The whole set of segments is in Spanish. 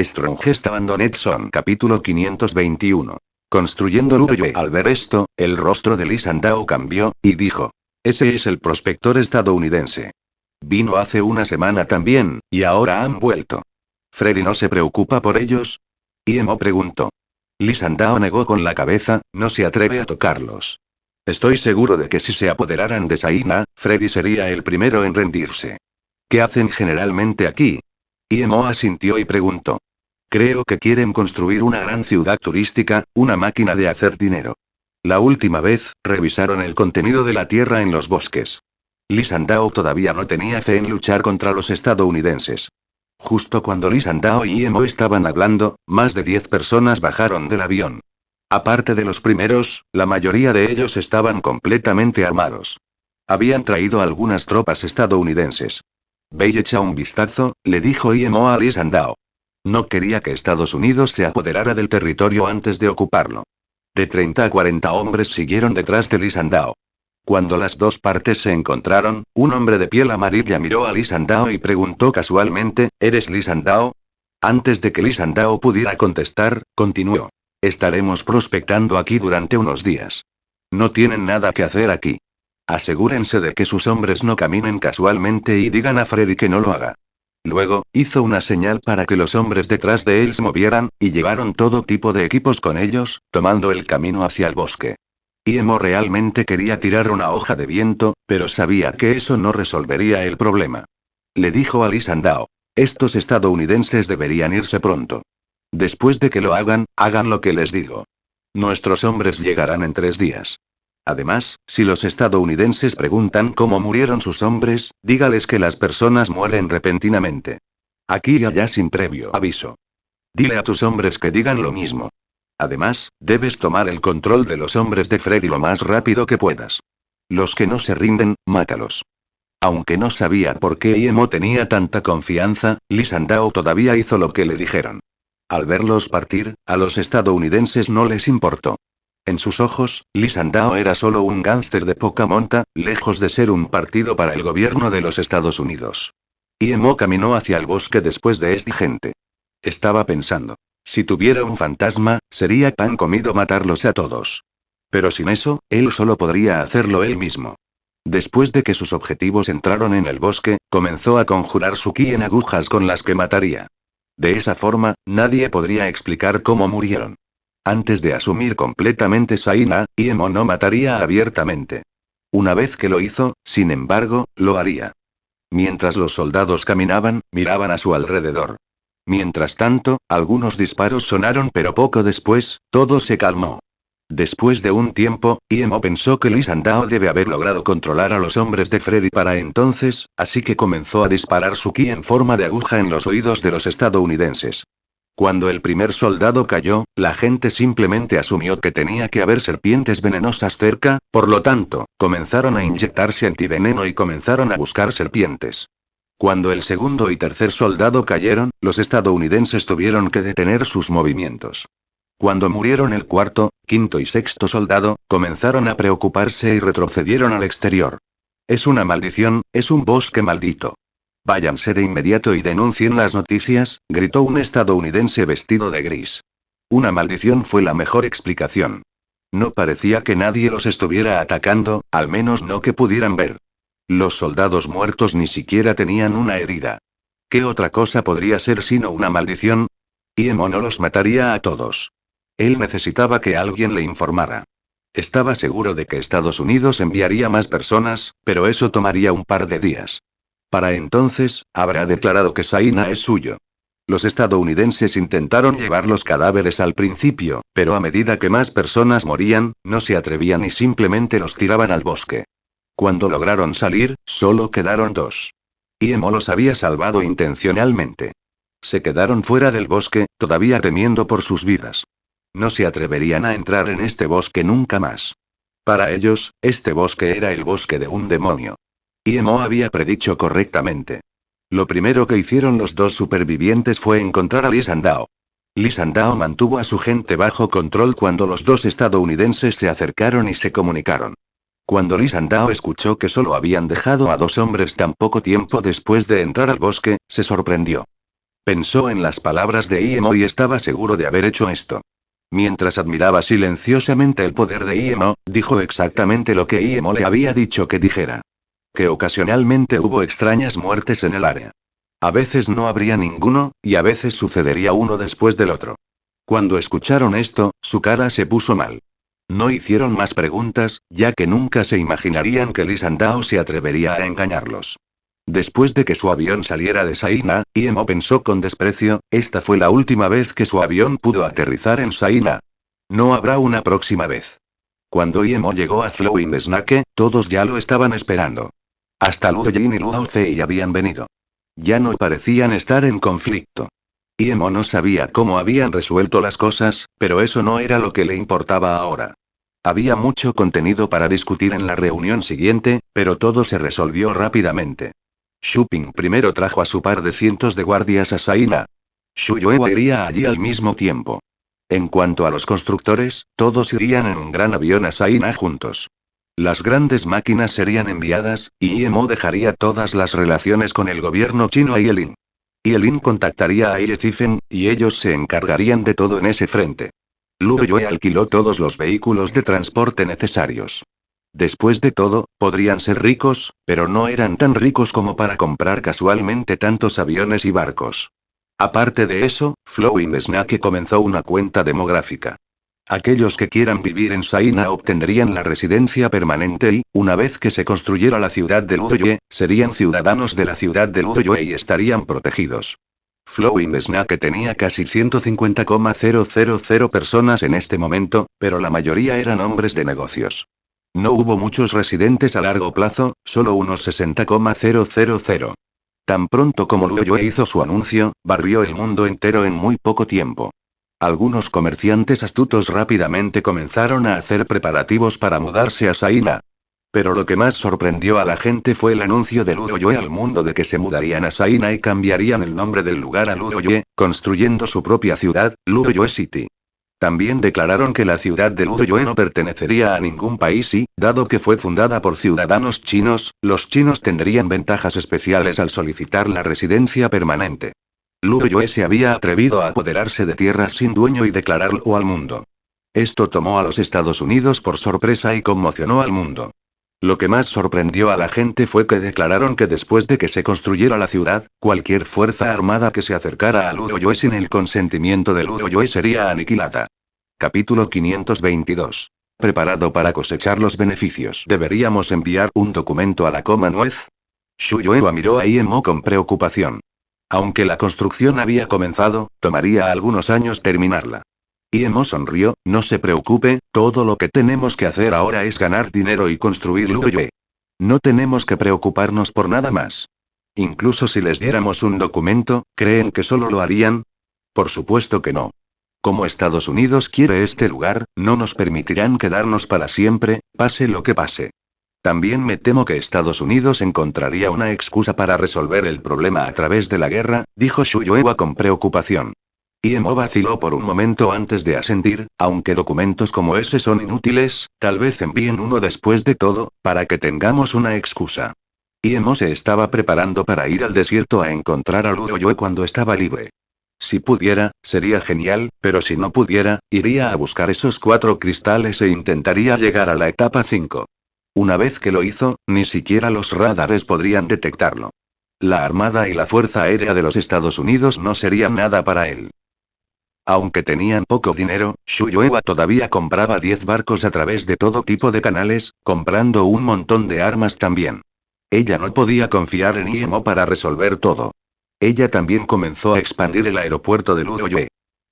Strongest Abandoned Zone. Capítulo 521. Construyendo Luoyue. Al ver esto, el rostro de Lee Sandao cambió, y dijo: ese es el prospector estadounidense. Vino hace una semana también, y ahora han vuelto. ¿Freddy no se preocupa por ellos? Imo preguntó. Lee Sandao negó con la cabeza, no se atreve a tocarlos. Estoy seguro de que si se apoderaran de Saina, Freddy sería el primero en rendirse. ¿Qué hacen generalmente aquí? Imo asintió y preguntó. Creo que quieren construir una gran ciudad turística, una máquina de hacer dinero. La última vez, revisaron el contenido de la tierra en los bosques. Lee Sandao todavía no tenía fe en luchar contra los estadounidenses. Justo cuando Lee Sandao y Imo estaban hablando, más de 10 personas bajaron del avión. Aparte de los primeros, la mayoría de ellos estaban completamente armados. Habían traído algunas tropas estadounidenses. Ve y echa un vistazo, le dijo Imo a Lee Sandao. No quería que Estados Unidos se apoderara del territorio antes de ocuparlo. De 30 a 40 hombres siguieron detrás de Lee Sandao. Cuando las dos partes se encontraron, un hombre de piel amarilla miró a Lee Sandao y preguntó casualmente: ¿eres Lee Sandao? Antes de que Lee Sandao pudiera contestar, continuó. Estaremos prospectando aquí durante unos días. No tienen nada que hacer aquí. Asegúrense de que sus hombres no caminen casualmente y digan a Freddy que no lo haga. Luego, hizo una señal para que los hombres detrás de él se movieran, y llevaron todo tipo de equipos con ellos, tomando el camino hacia el bosque. Imo realmente quería tirar una hoja de viento, pero sabía que eso no resolvería el problema. Le dijo a Lee Sandao. Estos estadounidenses deberían irse pronto. Después de que lo hagan, hagan lo que les digo. Nuestros hombres llegarán en 3 días. Además, si los estadounidenses preguntan cómo murieron sus hombres, dígales que las personas mueren repentinamente. Aquí y allá sin previo aviso. Dile a tus hombres que digan lo mismo. Además, debes tomar el control de los hombres de Freddy lo más rápido que puedas. Los que no se rinden, mátalos. Aunque no sabía por qué Imo tenía tanta confianza, Lee Sandao todavía hizo lo que le dijeron. Al verlos partir, a los estadounidenses no les importó. En sus ojos, Lee Sandao era solo un gángster de poca monta, lejos de ser un partido para el gobierno de los Estados Unidos. Imo caminó hacia el bosque después de esta gente. Estaba pensando. Si tuviera un fantasma, sería pan comido matarlos a todos. Pero sin eso, él solo podría hacerlo él mismo. Después de que sus objetivos entraron en el bosque, comenzó a conjurar su ki en agujas con las que mataría. De esa forma, nadie podría explicar cómo murieron. Antes de asumir completamente Saina, Imo no mataría abiertamente. Una vez que lo hizo, sin embargo, lo haría. Mientras los soldados caminaban, miraban a su alrededor. Mientras tanto, algunos disparos sonaron, pero poco después, todo se calmó. Después de un tiempo, Imo pensó que Lee Sandao debe haber logrado controlar a los hombres de Freddy para entonces, así que comenzó a disparar su ki en forma de aguja en los oídos de los estadounidenses. Cuando el primer soldado cayó, la gente simplemente asumió que tenía que haber serpientes venenosas cerca, por lo tanto, comenzaron a inyectarse antiveneno y comenzaron a buscar serpientes. Cuando el segundo y tercer soldado cayeron, los estadounidenses tuvieron que detener sus movimientos. Cuando murieron el cuarto, quinto y sexto soldado, comenzaron a preocuparse y retrocedieron al exterior. Es una maldición, es un bosque maldito. Váyanse de inmediato y denuncien las noticias, gritó un estadounidense vestido de gris. Una maldición fue la mejor explicación. No parecía que nadie los estuviera atacando, al menos no que pudieran ver. Los soldados muertos ni siquiera tenían una herida. ¿Qué otra cosa podría ser sino una maldición? Imo no los mataría a todos. Él necesitaba que alguien le informara. Estaba seguro de que Estados Unidos enviaría más personas, pero eso tomaría un par de días. Para entonces, habrá declarado que Saina es suyo. Los estadounidenses intentaron llevar los cadáveres al principio, pero a medida que más personas morían, no se atrevían y simplemente los tiraban al bosque. Cuando lograron salir, solo quedaron 2. Imo los había salvado intencionalmente. Se quedaron fuera del bosque, todavía temiendo por sus vidas. No se atreverían a entrar en este bosque nunca más. Para ellos, este bosque era el bosque de un demonio. Imo había predicho correctamente. Lo primero que hicieron los 2 supervivientes fue encontrar a Lee Sandao. Lee Sandao mantuvo a su gente bajo control cuando los 2 estadounidenses se acercaron y se comunicaron. Cuando Lee Sandao escuchó que solo habían dejado a 2 hombres tan poco tiempo después de entrar al bosque, se sorprendió. Pensó en las palabras de Iemo y estaba seguro de haber hecho esto. Mientras admiraba silenciosamente el poder de Iemo, dijo exactamente lo que Iemo le había dicho que dijera. Que ocasionalmente hubo extrañas muertes en el área. A veces no habría ninguno, y a veces sucedería uno después del otro. Cuando escucharon esto, su cara se puso mal. No hicieron más preguntas, ya que nunca se imaginarían que Lee Sandao se atrevería a engañarlos. Después de que su avión saliera de Saina, Iemo pensó con desprecio, esta fue la última vez que su avión pudo aterrizar en Saina. No habrá una próxima vez. Cuando Iemo llegó a Flowing Snake, todos ya lo estaban esperando. Hasta Luo Jin y Luo Fei habían venido. Ya no parecían estar en conflicto. Iemo no sabía cómo habían resuelto las cosas, pero eso no era lo que le importaba ahora. Había mucho contenido para discutir en la reunión siguiente, pero todo se resolvió rápidamente. Xu Ping primero trajo a su par de cientos de guardias a Saina. Xu Yuewa iría allí al mismo tiempo. En cuanto a los constructores, todos irían en un gran avión a Saina juntos. Las grandes máquinas serían enviadas, y Iemo dejaría todas las relaciones con el gobierno chino a Yelin. Yelin contactaría a Zifen, y ellos se encargarían de todo en ese frente. Luo Yue alquiló todos los vehículos de transporte necesarios. Después de todo, podrían ser ricos, pero no eran tan ricos como para comprar casualmente tantos aviones y barcos. Aparte de eso, Flowing Snake comenzó una cuenta demográfica. Aquellos que quieran vivir en Saina obtendrían la residencia permanente y, una vez que se construyera la ciudad de Luoyue, serían ciudadanos de la ciudad de Luoyue y estarían protegidos. Flowing Snake tenía casi 150,000 personas en este momento, pero la mayoría eran hombres de negocios. No hubo muchos residentes a largo plazo, solo unos 60,000. Tan pronto como Luoyue hizo su anuncio, barrió el mundo entero en muy poco tiempo. Algunos comerciantes astutos rápidamente comenzaron a hacer preparativos para mudarse a Saina. Pero lo que más sorprendió a la gente fue el anuncio de Luoyue al mundo de que se mudarían a Saina y cambiarían el nombre del lugar a Luoyue, construyendo su propia ciudad, Luoyue City. También declararon que la ciudad de Luoyue no pertenecería a ningún país y, dado que fue fundada por ciudadanos chinos, los chinos tendrían ventajas especiales al solicitar la residencia permanente. Luoyue se había atrevido a apoderarse de tierras sin dueño y declararlo al mundo. Esto tomó a los Estados Unidos por sorpresa y conmocionó al mundo. Lo que más sorprendió a la gente fue que declararon que después de que se construyera la ciudad, cualquier fuerza armada que se acercara a Luoyue sin el consentimiento de Luoyue sería aniquilada. Capítulo 522. ¿Preparado para cosechar los beneficios? ¿Deberíamos enviar un documento a la Commonwealth? Xu Yuewa miró a Iemo con preocupación. Aunque la construcción había comenzado, tomaría algunos años terminarla. Iemo sonrió, no se preocupe, todo lo que tenemos que hacer ahora es ganar dinero y construir Luoyue. No tenemos que preocuparnos por nada más. Incluso si les diéramos un documento, ¿creen que solo lo harían? Por supuesto que no. Como Estados Unidos quiere este lugar, no nos permitirán quedarnos para siempre, pase lo que pase. También me temo que Estados Unidos encontraría una excusa para resolver el problema a través de la guerra, dijo Xu Yuewa con preocupación. Iemo vaciló por un momento antes de asentir, aunque documentos como ese son inútiles, tal vez envíen uno después de todo, para que tengamos una excusa. Iemo se estaba preparando para ir al desierto a encontrar a Luoyue cuando estaba libre. Si pudiera, sería genial, pero si no pudiera, iría a buscar esos 4 cristales e intentaría llegar a la etapa 5. Una vez que lo hizo, ni siquiera los radares podrían detectarlo. La Armada y la Fuerza Aérea de los Estados Unidos no serían nada para él. Aunque tenían poco dinero, Xu Yuewa todavía compraba 10 barcos a través de todo tipo de canales, comprando un montón de armas también. Ella no podía confiar en Iemo para resolver todo. Ella también comenzó a expandir el aeropuerto de Luoyue.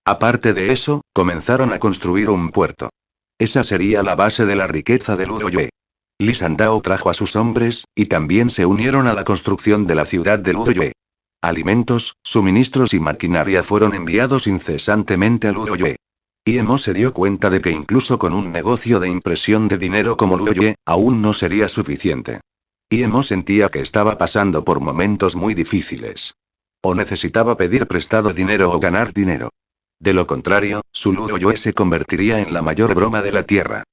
Aparte de eso, comenzaron a construir un puerto. Esa sería la base de la riqueza de Luoyue. Lee Sandao trajo a sus hombres, y también se unieron a la construcción de la ciudad de Luoyue. Alimentos, suministros y maquinaria fueron enviados incesantemente a Luoyue. Iemo se dio cuenta de que incluso con un negocio de impresión de dinero como Luoyue, aún no sería suficiente. Iemo sentía que estaba pasando por momentos muy difíciles. O necesitaba pedir prestado dinero o ganar dinero. De lo contrario, su Luoyue se convertiría en la mayor broma de la Tierra.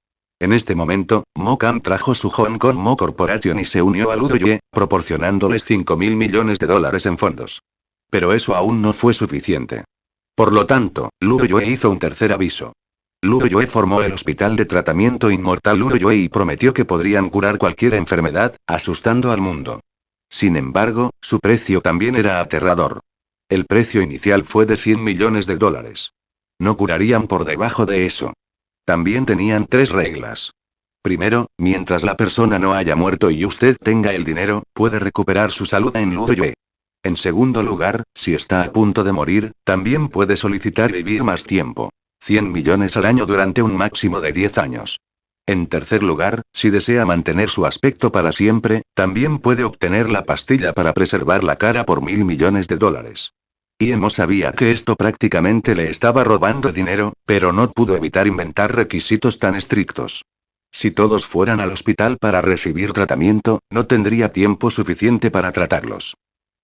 En este momento, Mo Camp trajo su Hong Kong Mo Corporation y se unió a Luoyue, proporcionándoles $5.000 millones en fondos. Pero eso aún no fue suficiente. Por lo tanto, Luo Yue hizo un tercer aviso. Luo Yue formó el Hospital de Tratamiento Inmortal Luo Yue y prometió que podrían curar cualquier enfermedad, asustando al mundo. Sin embargo, su precio también era aterrador. El precio inicial fue de 100 millones de dólares. No curarían por debajo de eso. También tenían 3 reglas. Primero, mientras la persona no haya muerto y usted tenga el dinero, puede recuperar su salud en Luo Yue. En segundo lugar, si está a punto de morir, también puede solicitar vivir más tiempo. 100 millones al año durante un máximo de 10 años. En tercer lugar, si desea mantener su aspecto para siempre, también puede obtener la pastilla para preservar la cara por 1.000 millones de dólares. Emo sabía que esto prácticamente le estaba robando dinero, pero no pudo evitar inventar requisitos tan estrictos. Si todos fueran al hospital para recibir tratamiento, no tendría tiempo suficiente para tratarlos.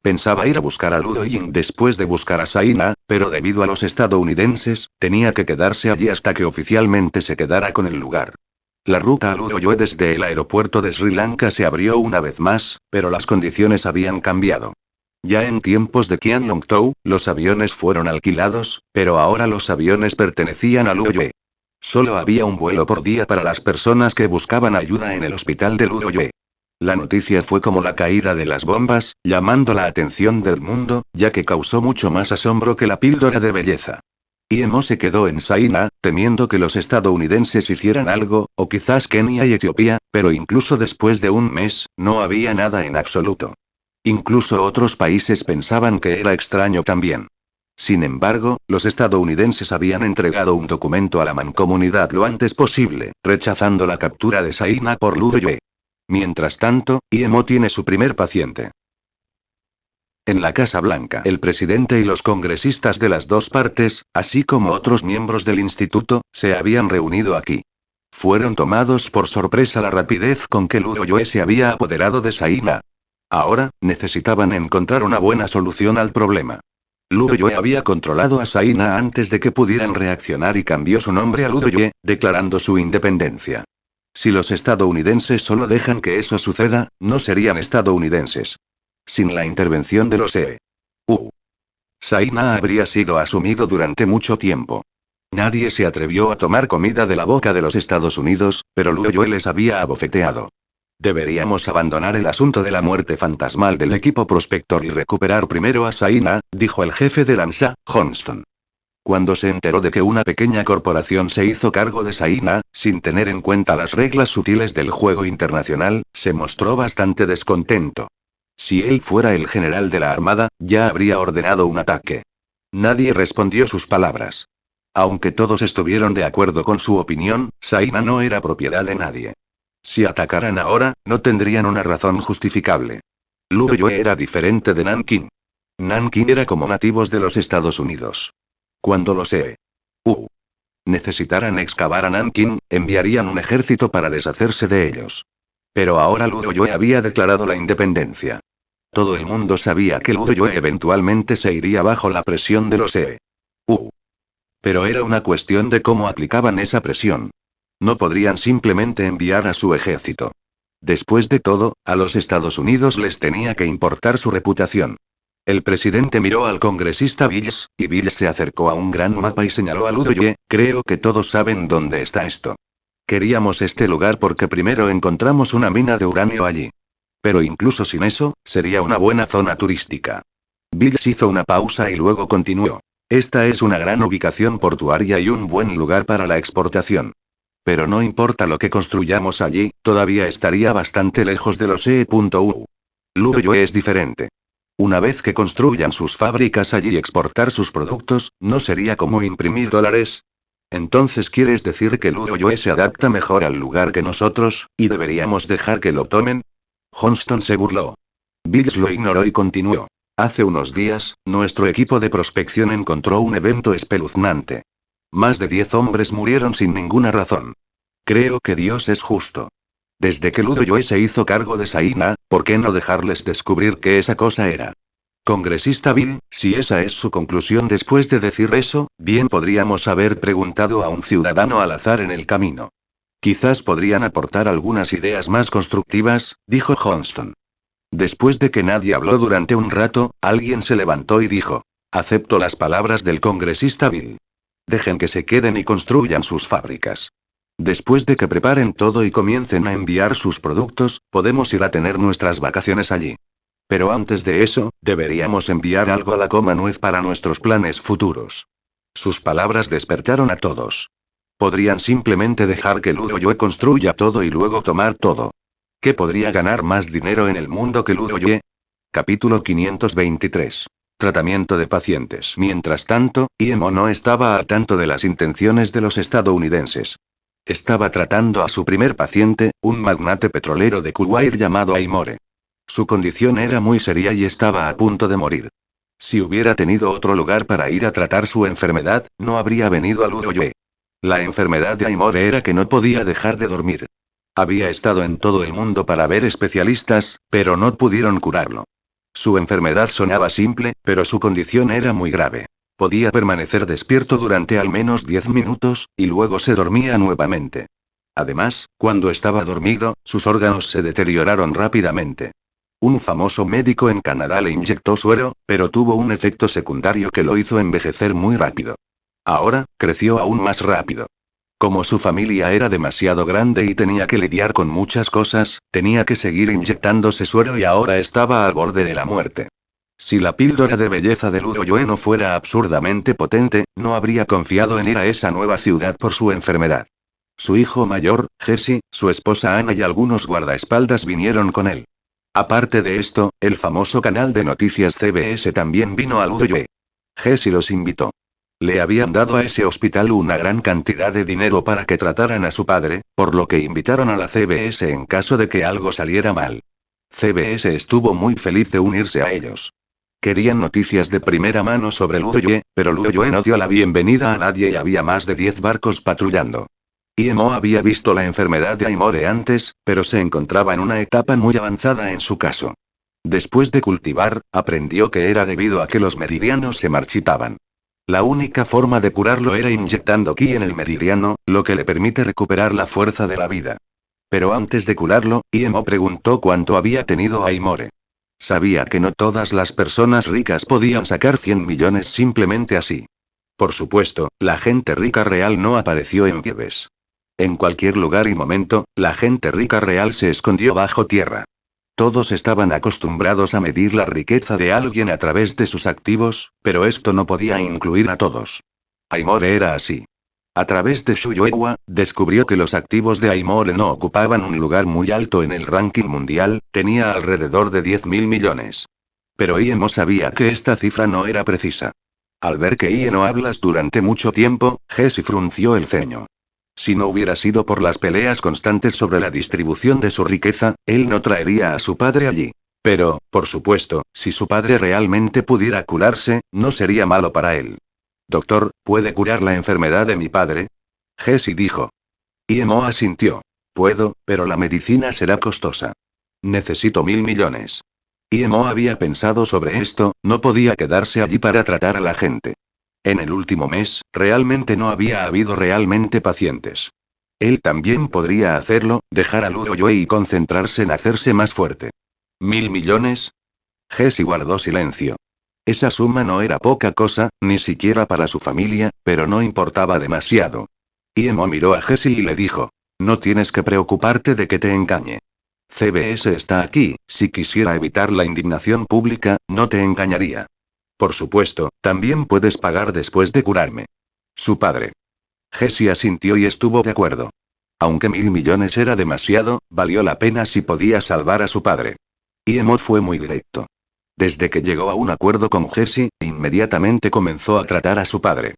Pensaba ir a buscar a Ludo Ying después de buscar a Saina, pero debido a los estadounidenses, tenía que quedarse allí hasta que oficialmente se quedara con el lugar. La ruta a Luo Yue desde el aeropuerto de Sri Lanka se abrió una vez más, pero las condiciones habían cambiado. Ya en tiempos de Qianlong Tou, los aviones fueron alquilados, pero ahora los aviones pertenecían a Luo Yue. Solo había un vuelo por día para las personas que buscaban ayuda en el hospital de Luo Yue. La noticia fue como la caída de las bombas, llamando la atención del mundo, ya que causó mucho más asombro que la píldora de belleza. Emo se quedó en Saina, temiendo que los estadounidenses hicieran algo, o quizás Kenia y Etiopía, pero incluso después de un mes, no había nada en absoluto. Incluso otros países pensaban que era extraño también. Sin embargo, los estadounidenses habían entregado un documento a la mancomunidad lo antes posible, rechazando la captura de Saina por Luo Yue. Mientras tanto, Emo tiene su primer paciente. En la Casa Blanca, el presidente y los congresistas de las dos partes, así como otros miembros del instituto, se habían reunido aquí. Fueron tomados por sorpresa la rapidez con que Luo Yue se había apoderado de Saina. Ahora, necesitaban encontrar una buena solución al problema. Luo Yue había controlado a Saina antes de que pudieran reaccionar y cambió su nombre a Luo Yue, declarando su independencia. Si los estadounidenses solo dejan que eso suceda, no serían estadounidenses. Sin la intervención de los EU. Saina habría sido asumido durante mucho tiempo. Nadie se atrevió a tomar comida de la boca de los Estados Unidos, pero Luo Yue les había abofeteado. Deberíamos abandonar el asunto de la muerte fantasmal del equipo prospector y recuperar primero a Saina, dijo el jefe de Lanza, Johnston. Cuando se enteró de que una pequeña corporación se hizo cargo de Saina, sin tener en cuenta las reglas sutiles del juego internacional, se mostró bastante descontento. Si él fuera el general de la armada, ya habría ordenado un ataque. Nadie respondió sus palabras. Aunque todos estuvieron de acuerdo con su opinión, Saina no era propiedad de nadie. Si atacaran ahora, no tendrían una razón justificable. Luo Yue era diferente de Nanking. Nanking era como nativos de los Estados Unidos. Cuando los EU necesitaran excavar a Nanking, enviarían un ejército para deshacerse de ellos. Pero ahora Luo Yue había declarado la independencia. Todo el mundo sabía que Luo Yue eventualmente se iría bajo la presión de los EU. Pero era una cuestión de cómo aplicaban esa presión. No podrían simplemente enviar a su ejército. Después de todo, a los Estados Unidos les tenía que importar su reputación. El presidente miró al congresista Bills, y Bills se acercó a un gran mapa y señaló a Luo Yue, creo que todos saben dónde está esto. Queríamos este lugar porque primero encontramos una mina de uranio allí. Pero incluso sin eso, sería una buena zona turística. Bills hizo una pausa y luego continuó. Esta es una gran ubicación portuaria y un buen lugar para la exportación. Pero no importa lo que construyamos allí, todavía estaría bastante lejos de los EU. Luo Yue es diferente. Una vez que construyan sus fábricas allí y exportar sus productos, ¿no sería como imprimir dólares? Entonces ¿quieres decir que Luo Yue se adapta mejor al lugar que nosotros, y deberíamos dejar que lo tomen? Johnston se burló. Bills lo ignoró y continuó. Hace unos días, nuestro equipo de prospección encontró un evento espeluznante. Más de 10 hombres murieron sin ninguna razón. Creo que Dios es justo. Desde que Luo Yue se hizo cargo de Saina, ¿por qué no dejarles descubrir qué esa cosa era? Congresista Bill, si esa es su conclusión después de decir eso, bien podríamos haber preguntado a un ciudadano al azar en el camino. Quizás podrían aportar algunas ideas más constructivas, dijo Johnston. Después de que nadie habló durante un rato, alguien se levantó y dijo: acepto las palabras del congresista Bill. Dejen que se queden y construyan sus fábricas. Después de que preparen todo y comiencen a enviar sus productos, podemos ir a tener nuestras vacaciones allí. Pero antes de eso, deberíamos enviar algo a la Commonwealth para nuestros planes futuros. Sus palabras despertaron a todos. Podrían simplemente dejar que Ludo Yue construya todo y luego tomar todo. ¿Qué podría ganar más dinero en el mundo que Ludo Yue? Capítulo 523. Tratamiento de pacientes. Mientras tanto, IMO no estaba al tanto de las intenciones de los estadounidenses. Estaba tratando a su primer paciente, un magnate petrolero de Kuwait llamado Aimore. Su condición era muy seria y estaba a punto de morir. Si hubiera tenido otro lugar para ir a tratar su enfermedad, no habría venido a Ludo Yue. La enfermedad de Aimore era que no podía dejar de dormir. Había estado en todo el mundo para ver especialistas, pero no pudieron curarlo. Su enfermedad sonaba simple, pero su condición era muy grave. Podía permanecer despierto durante al menos 10 minutos, y luego se dormía nuevamente. Además, cuando estaba dormido, sus órganos se deterioraron rápidamente. Un famoso médico en Canadá le inyectó suero, pero tuvo un efecto secundario que lo hizo envejecer muy rápido. Ahora, creció aún más rápido. Como su familia era demasiado grande y tenía que lidiar con muchas cosas, tenía que seguir inyectándose suero y ahora estaba al borde de la muerte. Si la píldora de belleza de Ludo Yue no fuera absurdamente potente, no habría confiado en ir a esa nueva ciudad por su enfermedad. Su hijo mayor, Jesse, su esposa Ana y algunos guardaespaldas vinieron con él. Aparte de esto, el famoso canal de noticias CBS también vino a Ludo Yue. Jesse los invitó. Le habían dado a ese hospital una gran cantidad de dinero para que trataran a su padre, por lo que invitaron a la CBS en caso de que algo saliera mal. CBS estuvo muy feliz de unirse a ellos. Querían noticias de primera mano sobre Ludo Yue, pero Ludo Yue no dio la bienvenida a nadie y había más de 10 barcos patrullando. IMO había visto la enfermedad de Aimore antes, pero se encontraba en una etapa muy avanzada en su caso. Después de cultivar, aprendió que era debido a que los meridianos se marchitaban. La única forma de curarlo era inyectando ki en el meridiano, lo que le permite recuperar la fuerza de la vida. Pero antes de curarlo, IMO preguntó cuánto había tenido Aimore. Sabía que no todas las personas ricas podían sacar 100 millones simplemente así. Por supuesto, la gente rica real no apareció en Fiebes. En cualquier lugar y momento, la gente rica real se escondió bajo tierra. Todos estaban acostumbrados a medir la riqueza de alguien a través de sus activos, pero esto no podía incluir a todos. Aimore era así. A través de Shuyuewa, descubrió que los activos de Aimore no ocupaban un lugar muy alto en el ranking mundial, tenía alrededor de 10.000 millones. Pero IMO sabía que esta cifra no era precisa. Al ver que IE no hablas durante mucho tiempo, Jesse frunció el ceño. Si no hubiera sido por las peleas constantes sobre la distribución de su riqueza, él no traería a su padre allí. Pero, por supuesto, si su padre realmente pudiera curarse, no sería malo para él. Doctor, ¿puede curar la enfermedad de mi padre? Jesse dijo. IMO asintió. Puedo, pero la medicina será costosa. Necesito 1.000 millones. IMO había pensado sobre esto, no podía quedarse allí para tratar a la gente. En el último mes, realmente no había habido realmente pacientes. Él también podría hacerlo, dejar a Ludo Yue y concentrarse en hacerse más fuerte. ¿1.000 millones? Jesse guardó silencio. Esa suma no era poca cosa, ni siquiera para su familia, pero no importaba demasiado. IMO miró a Jesse y le dijo: no tienes que preocuparte de que te engañe. CBS está aquí, si quisiera evitar la indignación pública, no te engañaría. Por supuesto, también puedes pagar después de curarme. Su padre. Jesse asintió y estuvo de acuerdo. Aunque 1.000 millones era demasiado, valió la pena si podía salvar a su padre. IMO fue muy directo. Desde que llegó a un acuerdo con Jesse, inmediatamente comenzó a tratar a su padre.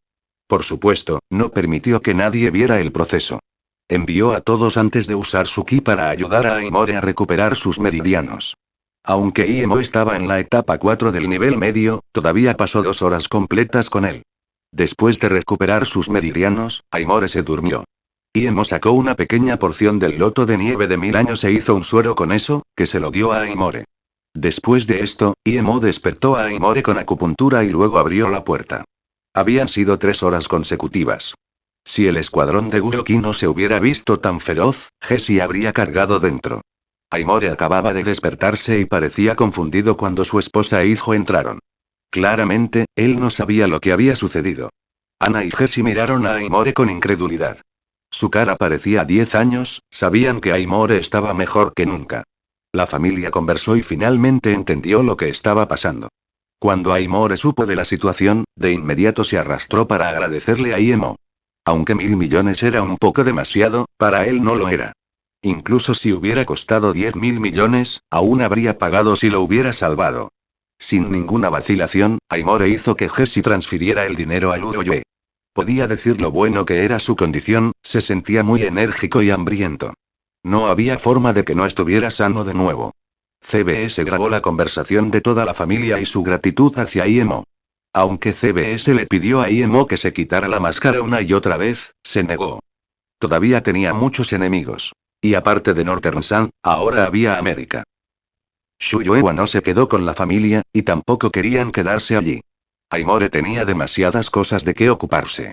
Por supuesto, no permitió que nadie viera el proceso. Envió a todos antes de usar su ki para ayudar a Aimore a recuperar sus meridianos. Aunque IMO estaba en la etapa 4 del nivel medio, todavía pasó 2 horas completas con él. Después de recuperar sus meridianos, Aimore se durmió. IMO sacó una pequeña porción del loto de nieve de 1000 años e hizo un suero con eso, que se lo dio a Aimore. Después de esto, IMO despertó a Aimore con acupuntura y luego abrió la puerta. Habían sido 3 horas consecutivas. Si el escuadrón de Guroki no se hubiera visto tan feroz, Jesse habría cargado dentro. Aimore acababa de despertarse y parecía confundido cuando su esposa e hijo entraron. Claramente, él no sabía lo que había sucedido. Ana y Jessie miraron a Aimore con incredulidad. Su cara parecía 10 años, sabían que Aimore estaba mejor que nunca. La familia conversó y finalmente entendió lo que estaba pasando. Cuando Aimore supo de la situación, de inmediato se arrastró para agradecerle a Iemo. Aunque 1.000 millones era un poco demasiado, para él no lo era. Incluso si hubiera costado 10.000 millones, aún habría pagado si lo hubiera salvado. Sin ninguna vacilación, Aimore hizo que Jessie transfiriera el dinero a Luoyue. Podía decir lo bueno que era su condición, se sentía muy enérgico y hambriento. No había forma de que no estuviera sano de nuevo. CBS grabó la conversación de toda la familia y su gratitud hacia Iemo. Aunque CBS le pidió a Iemo que se quitara la máscara una y otra vez, se negó. Todavía tenía muchos enemigos. Y aparte de Northern Sun, ahora había América. Shuyuewa no se quedó con la familia, y tampoco querían quedarse allí. Aimore tenía demasiadas cosas de qué ocuparse.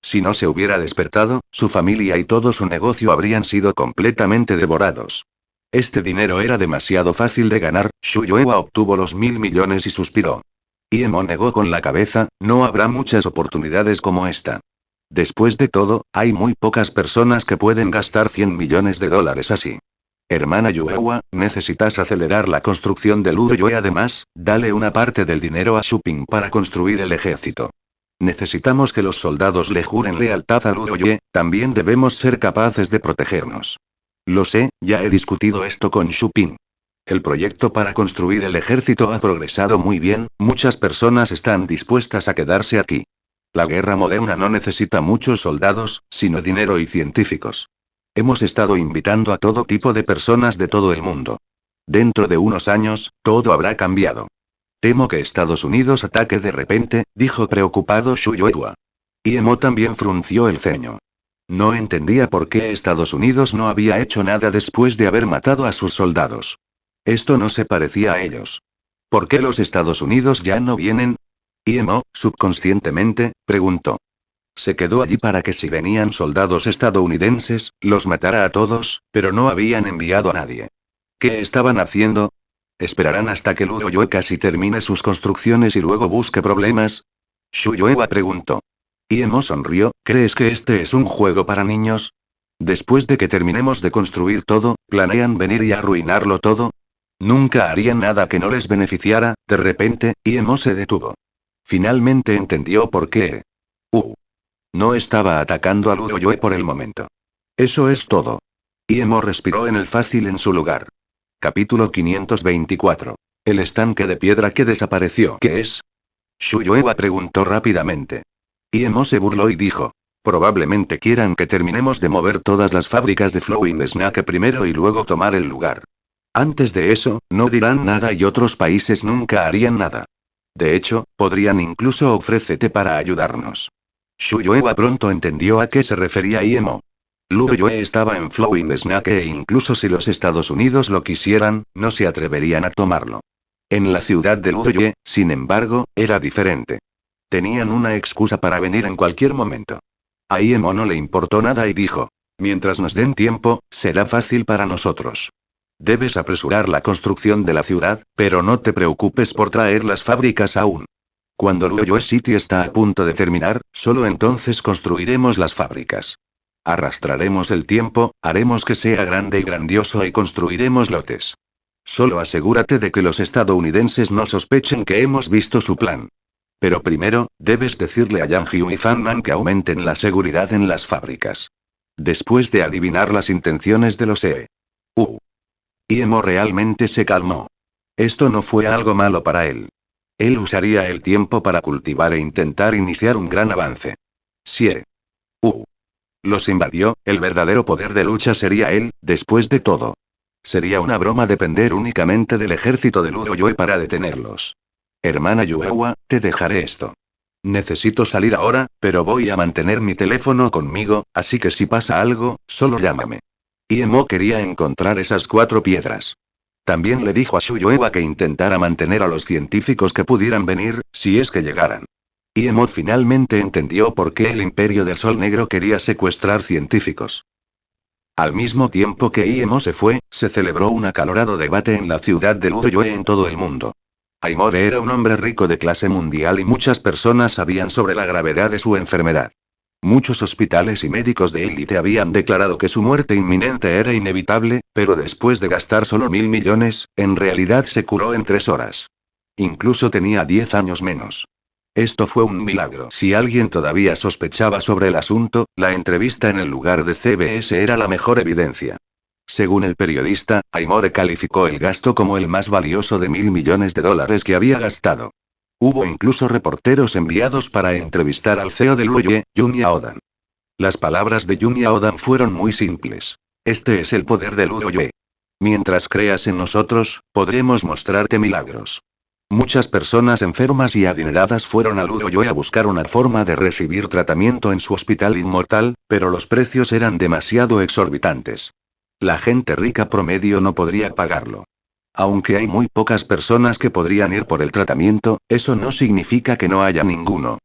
Si no se hubiera despertado, su familia y todo su negocio habrían sido completamente devorados. Este dinero era demasiado fácil de ganar, Shuyuewa obtuvo los 1.000 millones y suspiró. Iemo negó con la cabeza, no habrá muchas oportunidades como esta. Después de todo, hay muy pocas personas que pueden gastar 100 millones de dólares así. Hermana Yuewa, necesitas acelerar la construcción del Luoyue. Además, dale una parte del dinero a Shuping para construir el ejército. Necesitamos que los soldados le juren lealtad a Luoyue, también debemos ser capaces de protegernos. Lo sé, ya he discutido esto con Shuping. El proyecto para construir el ejército ha progresado muy bien, muchas personas están dispuestas a quedarse aquí. La guerra moderna no necesita muchos soldados, sino dinero y científicos. Hemos estado invitando a todo tipo de personas de todo el mundo. Dentro de unos años, todo habrá cambiado. Temo que Estados Unidos ataque de repente, dijo preocupado Shuyuewa. Iemo también frunció el ceño. No entendía por qué Estados Unidos no había hecho nada después de haber matado a sus soldados. Esto no se parecía a ellos. ¿Por qué los Estados Unidos ya no vienen? Iemo, subconscientemente, preguntó. Se quedó allí para que si venían soldados estadounidenses, los matara a todos, pero no habían enviado a nadie. ¿Qué estaban haciendo? ¿Esperarán hasta que Luoyue casi termine sus construcciones y luego busque problemas? Shuyuewa preguntó. Iemo sonrió, ¿crees que este es un juego para niños? Después de que terminemos de construir todo, ¿planean venir y arruinarlo todo? Nunca harían nada que no les beneficiara. De repente, Iemo se detuvo. Finalmente entendió por qué. No estaba atacando a Luoyue por el momento. Eso es todo. Iemo respiró en el fácil en su lugar. Capítulo 524. El estanque de piedra que desapareció. ¿Qué es? Shuyuewa preguntó rápidamente. Iemo se burló y dijo. Probablemente quieran que terminemos de mover todas las fábricas de Flowing Snack primero y luego tomar el lugar. Antes de eso, no dirán nada y otros países nunca harían nada. De hecho, podrían incluso ofrecerte para ayudarnos. Shuyuewa pronto entendió a qué se refería Iemo. Luoyue estaba en Flowing Snack e incluso si los Estados Unidos lo quisieran, no se atreverían a tomarlo. En la ciudad de Luoyue, sin embargo, era diferente. Tenían una excusa para venir en cualquier momento. A Iemo no le importó nada y dijo. Mientras nos den tiempo, será fácil para nosotros. Debes apresurar la construcción de la ciudad, pero no te preocupes por traer las fábricas aún. Cuando Luoyue City está a punto de terminar, solo entonces construiremos las fábricas. Arrastraremos el tiempo, haremos que sea grande y grandioso y construiremos lotes. Solo asegúrate de que los estadounidenses no sospechen que hemos visto su plan. Pero primero, debes decirle a Yang Hyun y Fan Man que aumenten la seguridad en las fábricas. Después de adivinar las intenciones de los Iemo realmente se calmó. Esto no fue algo malo para él. Él usaría el tiempo para cultivar e intentar iniciar un gran avance. Si los invadió, el verdadero poder de lucha sería él, después de todo. Sería una broma depender únicamente del ejército de Luoyue para detenerlos. Hermana Yuewa, te dejaré esto. Necesito salir ahora, pero voy a mantener mi teléfono conmigo, así que si pasa algo, solo llámame. Iemo quería encontrar esas 4 piedras. También le dijo a Shuyuewa que intentara mantener a los científicos que pudieran venir, si es que llegaran. Iemo finalmente entendió por qué el Imperio del Sol Negro quería secuestrar científicos. Al mismo tiempo que Iemo se fue, se celebró un acalorado debate en la ciudad de Luoyue en todo el mundo. Aimore era un hombre rico de clase mundial y muchas personas sabían sobre la gravedad de su enfermedad. Muchos hospitales y médicos de élite habían declarado que su muerte inminente era inevitable, pero después de gastar solo 1.000 millones, en realidad se curó en 3 horas. Incluso tenía 10 años menos. Esto fue un milagro. Si alguien todavía sospechaba sobre el asunto, la entrevista en el lugar de CBS era la mejor evidencia. Según el periodista, Aimore calificó el gasto como el más valioso de 1.000 millones de dólares que había gastado. Hubo incluso reporteros enviados para entrevistar al CEO de Luoyue, Junya Odan. Las palabras de Junya Odan fueron muy simples. Este es el poder de Luoyue. Mientras creas en nosotros, podremos mostrarte milagros. Muchas personas enfermas y adineradas fueron a Luoyue a buscar una forma de recibir tratamiento en su hospital inmortal, pero los precios eran demasiado exorbitantes. La gente rica promedio no podría pagarlo. Aunque hay muy pocas personas que podrían ir por el tratamiento, eso no significa que no haya ninguno.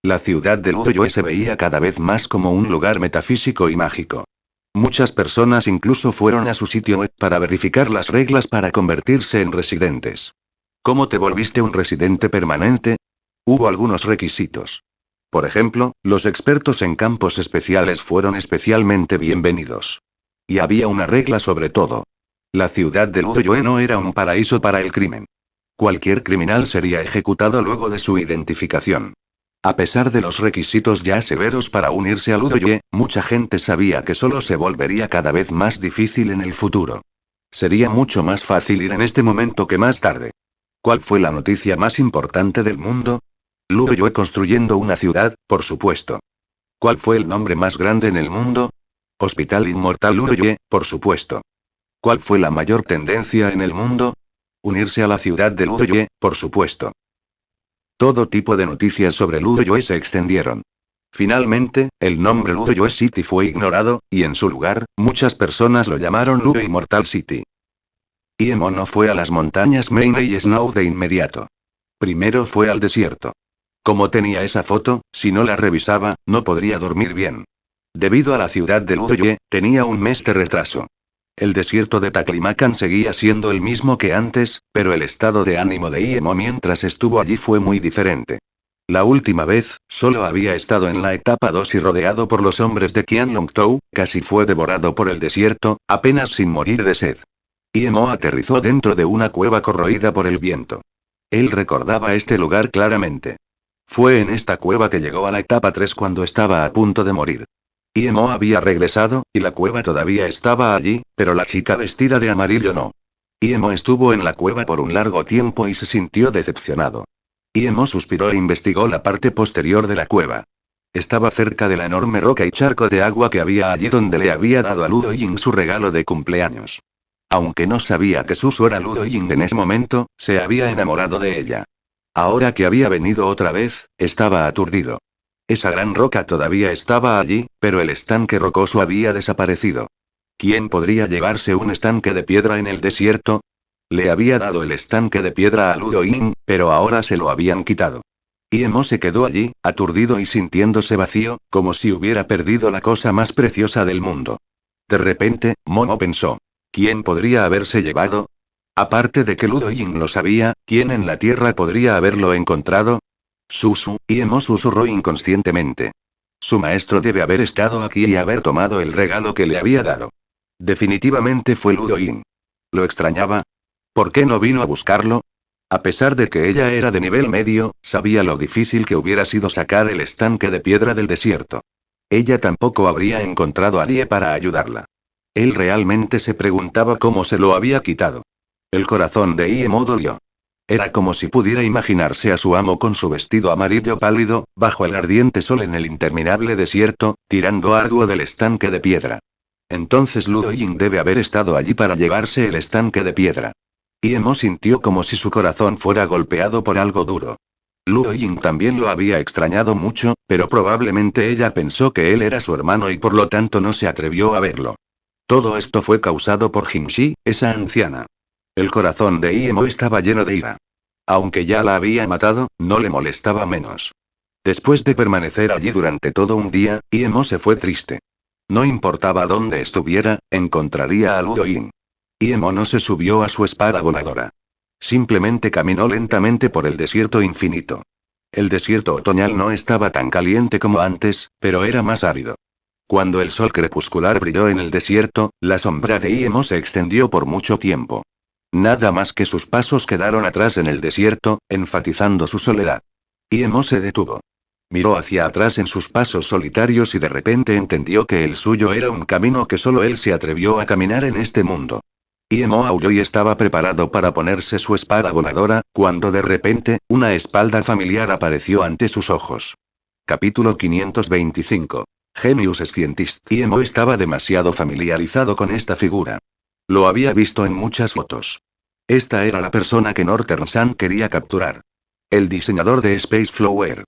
La ciudad de Luoyue se veía cada vez más como un lugar metafísico y mágico. Muchas personas incluso fueron a su sitio web para verificar las reglas para convertirse en residentes. ¿Cómo te volviste un residente permanente? Hubo algunos requisitos. Por ejemplo, los expertos en campos especiales fueron especialmente bienvenidos. Y había una regla sobre todo. La ciudad de Luoyue no era un paraíso para el crimen. Cualquier criminal sería ejecutado luego de su identificación. A pesar de los requisitos ya severos para unirse a Luoyue, mucha gente sabía que solo se volvería cada vez más difícil en el futuro. Sería mucho más fácil ir en este momento que más tarde. ¿Cuál fue la noticia más importante del mundo? Luoyue construyendo una ciudad, por supuesto. ¿Cuál fue el nombre más grande en el mundo? Hospital Inmortal Luoyue, por supuesto. ¿Cuál fue la mayor tendencia en el mundo? Unirse a la ciudad de Luoyue, por supuesto. Todo tipo de noticias sobre Luoyue se extendieron. Finalmente, el nombre Luoyue City fue ignorado, y en su lugar, muchas personas lo llamaron Luoyue Immortal City. Iemo no fue a las montañas Maine y Snow de inmediato. Primero fue al desierto. Como tenía esa foto, si no la revisaba, no podría dormir bien. Debido a la ciudad de Luoyue, tenía un mes de retraso. El desierto de Taclimacan seguía siendo el mismo que antes, pero el estado de ánimo de Iemo mientras estuvo allí fue muy diferente. La última vez, solo había estado en la etapa 2 y rodeado por los hombres de Qianlongtou, casi fue devorado por el desierto, apenas sin morir de sed. Iemo aterrizó dentro de una cueva corroída por el viento. Él recordaba este lugar claramente. Fue en esta cueva que llegó a la etapa 3 cuando estaba a punto de morir. Iemo había regresado, y la cueva todavía estaba allí, pero la chica vestida de amarillo no. Iemo estuvo en la cueva por un largo tiempo y se sintió decepcionado. Iemo suspiró e investigó la parte posterior de la cueva. Estaba cerca de la enorme roca y charco de agua que había allí donde le había dado a Ludo Ying su regalo de cumpleaños. Aunque no sabía que Susu era Ludo Ying en ese momento, se había enamorado de ella. Ahora que había venido otra vez, estaba aturdido. Esa gran roca todavía estaba allí, pero el estanque rocoso había desaparecido. ¿Quién podría llevarse un estanque de piedra en el desierto? Le había dado el estanque de piedra a Ludo Ying, pero ahora se lo habían quitado. Iemo se quedó allí, aturdido y sintiéndose vacío, como si hubiera perdido la cosa más preciosa del mundo. De repente, Momo pensó. ¿Quién podría haberse llevado? Aparte de que Ludo Ying lo sabía, ¿quién en la Tierra podría haberlo encontrado? Susu, Iemo susurró inconscientemente. Su maestro debe haber estado aquí y haber tomado el regalo que le había dado. Definitivamente fue Ludo Ying. ¿Lo extrañaba? ¿Por qué no vino a buscarlo? A pesar de que ella era de nivel medio, sabía lo difícil que hubiera sido sacar el estanque de piedra del desierto. Ella tampoco habría encontrado a Lie para ayudarla. Él realmente se preguntaba cómo se lo había quitado. El corazón de Iemo dolió. Era como si pudiera imaginarse a su amo con su vestido amarillo pálido, bajo el ardiente sol en el interminable desierto, tirando arduo del estanque de piedra. Entonces Ludo Ying debe haber estado allí para llevarse el estanque de piedra. Iemo sintió como si su corazón fuera golpeado por algo duro. Ludo Ying también lo había extrañado mucho, pero probablemente ella pensó que él era su hermano y por lo tanto no se atrevió a verlo. Todo esto fue causado por Jingxi, esa anciana. El corazón de Iemo estaba lleno de ira. Aunque ya la había matado, no le molestaba menos. Después de permanecer allí durante todo un día, Iemo se fue triste. No importaba dónde estuviera, encontraría a Ludoin. Imo no se subió a su espada voladora. Simplemente caminó lentamente por el desierto infinito. El desierto otoñal no estaba tan caliente como antes, pero era más árido. Cuando el sol crepuscular brilló en el desierto, la sombra de Imo se extendió por mucho tiempo. Nada más que sus pasos quedaron atrás en el desierto, enfatizando su soledad. Imo se detuvo. Miró hacia atrás en sus pasos solitarios y de repente entendió que el suyo era un camino que solo él se atrevió a caminar en este mundo. Imo aulló y estaba preparado para ponerse su espada voladora, cuando de repente, una espalda familiar apareció ante sus ojos. Capítulo 525. Genius Scientist. Imo estaba demasiado familiarizado con esta figura. Lo había visto en muchas fotos. Esta era la persona que Northern Sand quería capturar. El diseñador de Space Flower.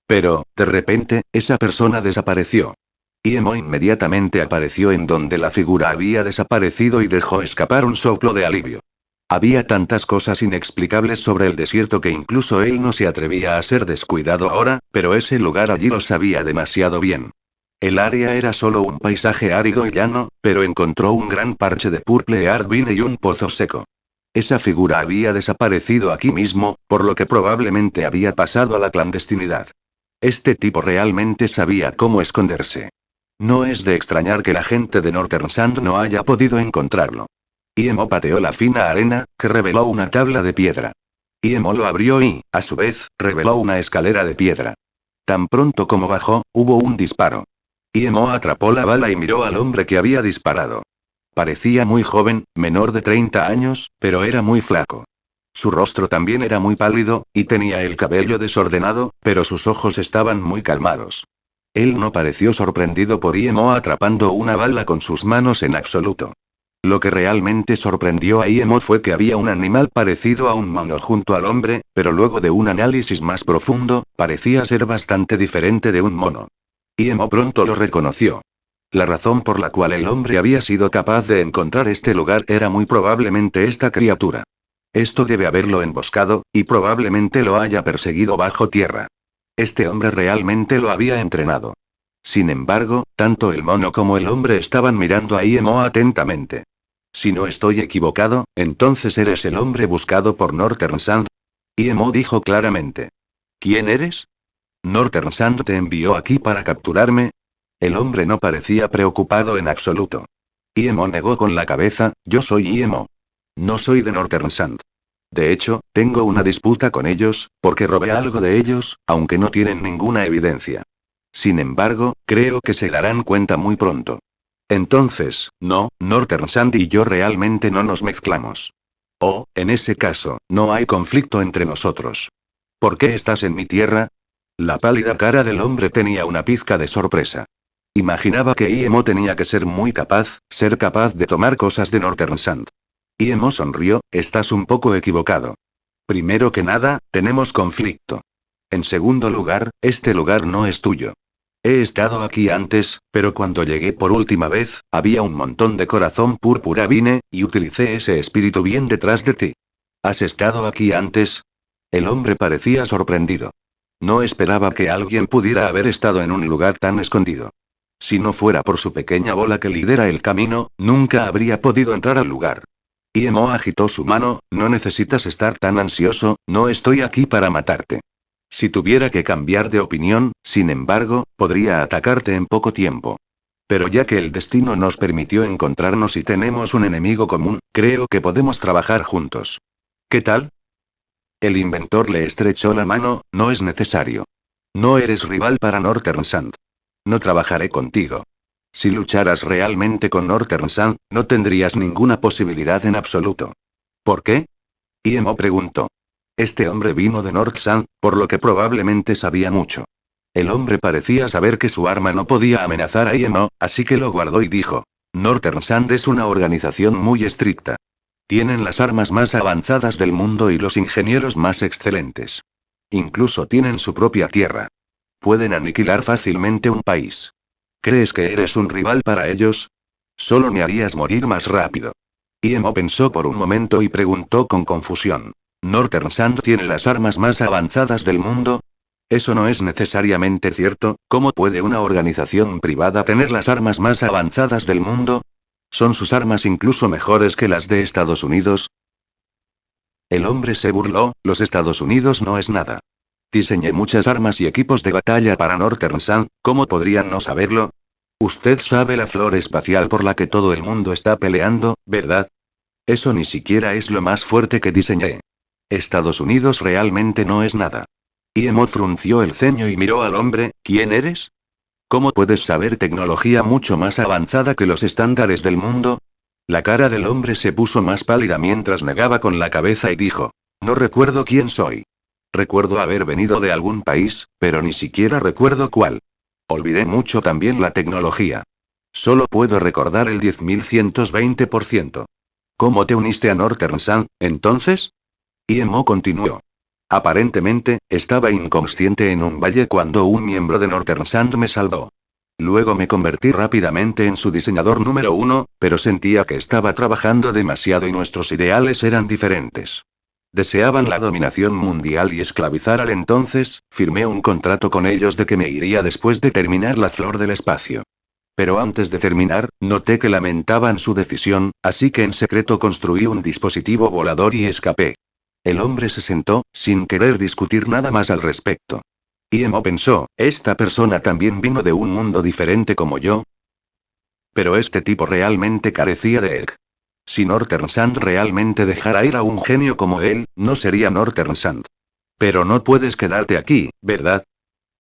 Pero, de repente, esa persona desapareció. Imo inmediatamente apareció en donde la figura había desaparecido y dejó escapar un soplo de alivio. Había tantas cosas inexplicables sobre el desierto que incluso él no se atrevía a ser descuidado ahora, pero ese lugar allí lo sabía demasiado bien. El área era solo un paisaje árido y llano, pero encontró un gran parche de purple Ardvine y un pozo seco. Esa figura había desaparecido aquí mismo, por lo que probablemente había pasado a la clandestinidad. Este tipo realmente sabía cómo esconderse. No es de extrañar que la gente de Northern Sand no haya podido encontrarlo. Imo pateó la fina arena, que reveló una tabla de piedra. Imo lo abrió y, a su vez, reveló una escalera de piedra. Tan pronto como bajó, hubo un disparo. Imo atrapó la bala y miró al hombre que había disparado. Parecía muy joven, menor de 30 años, pero era muy flaco. Su rostro también era muy pálido, y tenía el cabello desordenado, pero sus ojos estaban muy calmados. Él no pareció sorprendido por Imo atrapando una bala con sus manos en absoluto. Lo que realmente sorprendió a Imo fue que había un animal parecido a un mono junto al hombre, pero luego de un análisis más profundo, parecía ser bastante diferente de un mono. Imo pronto lo reconoció. La razón por la cual el hombre había sido capaz de encontrar este lugar era muy probablemente esta criatura. Esto debe haberlo emboscado, y probablemente lo haya perseguido bajo tierra. Este hombre realmente lo había entrenado. Sin embargo, tanto el mono como el hombre estaban mirando a Imo atentamente. Si no estoy equivocado, entonces eres el hombre buscado por Northern Sand. Imo dijo claramente. ¿Quién eres? ¿Northern Sand te envió aquí para capturarme? El hombre no parecía preocupado en absoluto. Imo negó con la cabeza, yo soy Imo. No soy de Northern Sand. De hecho, tengo una disputa con ellos, porque robé algo de ellos, aunque no tienen ninguna evidencia. Sin embargo, creo que se darán cuenta muy pronto. Entonces, no, Northern Sand y yo realmente no nos mezclamos. Oh, en ese caso, no hay conflicto entre nosotros. ¿Por qué estás en mi tierra? La pálida cara del hombre tenía una pizca de sorpresa. Imaginaba que Imo tenía que ser capaz de tomar cosas de Northern Sand. Imo sonrió, estás un poco equivocado. Primero que nada, tenemos conflicto. En segundo lugar, este lugar no es tuyo. He estado aquí antes, pero cuando llegué por última vez, había un montón de corazón púrpura vine, y utilicé ese espíritu bien detrás de ti. ¿Has estado aquí antes? El hombre parecía sorprendido. No esperaba que alguien pudiera haber estado en un lugar tan escondido. Si no fuera por su pequeña bola que lidera el camino, nunca habría podido entrar al lugar. Imo agitó su mano, no necesitas estar tan ansioso, no estoy aquí para matarte. Si tuviera que cambiar de opinión, sin embargo, podría atacarte en poco tiempo. Pero ya que el destino nos permitió encontrarnos y tenemos un enemigo común, creo que podemos trabajar juntos. ¿Qué tal? El inventor le estrechó la mano, no es necesario. No eres rival para Northern Sand. No trabajaré contigo. Si lucharas realmente con Northern Sand, no tendrías ninguna posibilidad en absoluto. ¿Por qué? Imo preguntó. Este hombre vino de North Sand, por lo que probablemente sabía mucho. El hombre parecía saber que su arma no podía amenazar a Imo, así que lo guardó y dijo. Northern Sand es una organización muy estricta. Tienen las armas más avanzadas del mundo y los ingenieros más excelentes. Incluso tienen su propia tierra. Pueden aniquilar fácilmente un país. ¿Crees que eres un rival para ellos? Solo me harías morir más rápido. Imo pensó por un momento y preguntó con confusión. ¿Northern Sand tiene las armas más avanzadas del mundo? Eso no es necesariamente cierto. ¿Cómo puede una organización privada tener las armas más avanzadas del mundo? ¿Son sus armas incluso mejores que las de Estados Unidos? El hombre se burló, los Estados Unidos no es nada. Diseñé muchas armas y equipos de batalla para Northern Sun, ¿cómo podrían no saberlo? Usted sabe la flor espacial por la que todo el mundo está peleando, ¿verdad? Eso ni siquiera es lo más fuerte que diseñé. Estados Unidos realmente no es nada. IMO frunció el ceño y miró al hombre. ¿Quién eres? ¿Cómo puedes saber tecnología mucho más avanzada que los estándares del mundo? La cara del hombre se puso más pálida mientras negaba con la cabeza y dijo: No recuerdo quién soy. Recuerdo haber venido de algún país, pero ni siquiera recuerdo cuál. Olvidé mucho también la tecnología. Solo puedo recordar el 10.120%. ¿Cómo te uniste a Northern Sun, entonces? IMO continuó. Aparentemente, estaba inconsciente en un valle cuando un miembro de Northern Sun me salvó. Luego me convertí rápidamente en su diseñador número 1, pero sentía que estaba trabajando demasiado y nuestros ideales eran diferentes. Deseaban la dominación mundial y esclavizar al entonces, firmé un contrato con ellos de que me iría después de terminar la flor del espacio. Pero antes de terminar, noté que lamentaban su decisión, así que en secreto construí un dispositivo volador y escapé. El hombre se sentó, sin querer discutir nada más al respecto. IMO pensó, ¿esta persona también vino de un mundo diferente como yo? Pero este tipo realmente carecía de Egg. Si Northern Sand realmente dejara ir a un genio como él, no sería Northern Sand. Pero no puedes quedarte aquí, ¿verdad?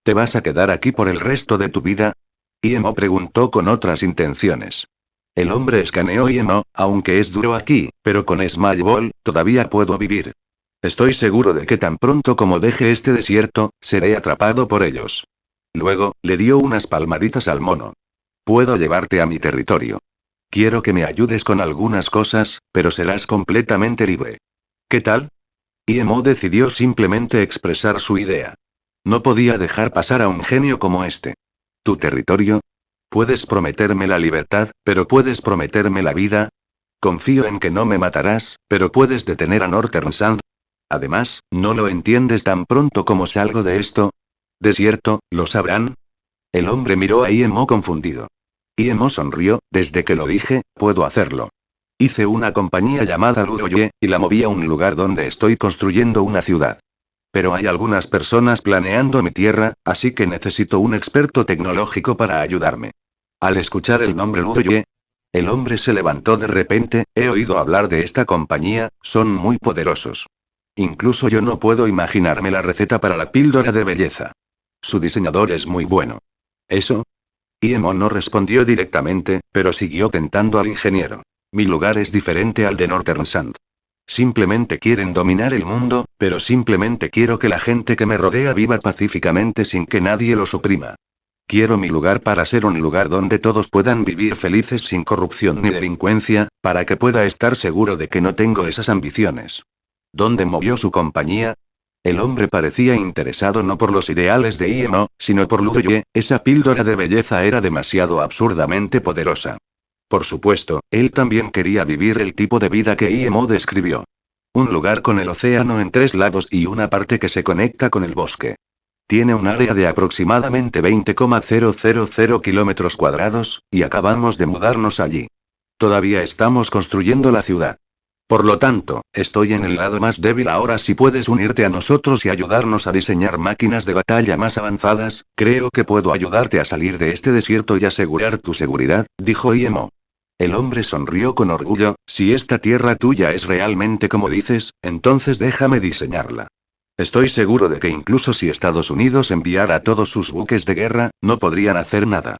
¿Te vas a quedar aquí por el resto de tu vida? IMO preguntó con otras intenciones. El hombre escaneó IMO, aunque es duro aquí, pero con Smile Ball, todavía puedo vivir. Estoy seguro de que tan pronto como deje este desierto, seré atrapado por ellos. Luego, le dio unas palmaditas al mono. Puedo llevarte a mi territorio. Quiero que me ayudes con algunas cosas, pero serás completamente libre. ¿Qué tal? IMO decidió simplemente expresar su idea. No podía dejar pasar a un genio como este. ¿Tu territorio? Puedes prometerme la libertad, pero puedes prometerme la vida. Confío en que no me matarás, pero puedes detener a Northern Sand. Además, ¿no lo entiendes tan pronto como salgo de esto? ¿Desierto, lo sabrán? El hombre miró a IMO confundido. IMO sonrió, desde que lo dije, puedo hacerlo. Hice una compañía llamada Ludoye, y la moví a un lugar donde estoy construyendo una ciudad. Pero hay algunas personas planeando mi tierra, así que necesito un experto tecnológico para ayudarme. Al escuchar el nombre Ludoye, el hombre se levantó de repente. He oído hablar de esta compañía, son muy poderosos. Incluso yo no puedo imaginarme la receta para la píldora de belleza. Su diseñador es muy bueno. ¿Eso? IMO no respondió directamente, pero siguió tentando al ingeniero. Mi lugar es diferente al de Northern Sand. Simplemente quieren dominar el mundo, pero simplemente quiero que la gente que me rodea viva pacíficamente sin que nadie los oprima. Quiero mi lugar para ser un lugar donde todos puedan vivir felices sin corrupción ni delincuencia, para que pueda estar seguro de que no tengo esas ambiciones. ¿Dónde movió su compañía? El hombre parecía interesado no por los ideales de IMO, sino por Ludoye. Esa píldora de belleza era demasiado absurdamente poderosa. Por supuesto, él también quería vivir el tipo de vida que IMO describió. Un lugar con el océano en 3 lados y una parte que se conecta con el bosque. Tiene un área de aproximadamente 20,000 kilómetros cuadrados, y acabamos de mudarnos allí. Todavía estamos construyendo la ciudad. Por lo tanto, estoy en el lado más débil ahora. Si puedes unirte a nosotros y ayudarnos a diseñar máquinas de batalla más avanzadas, creo que puedo ayudarte a salir de este desierto y asegurar tu seguridad, dijo IMO. El hombre sonrió con orgullo. Si esta tierra tuya es realmente como dices, entonces déjame diseñarla. Estoy seguro de que incluso si Estados Unidos enviara todos sus buques de guerra, no podrían hacer nada.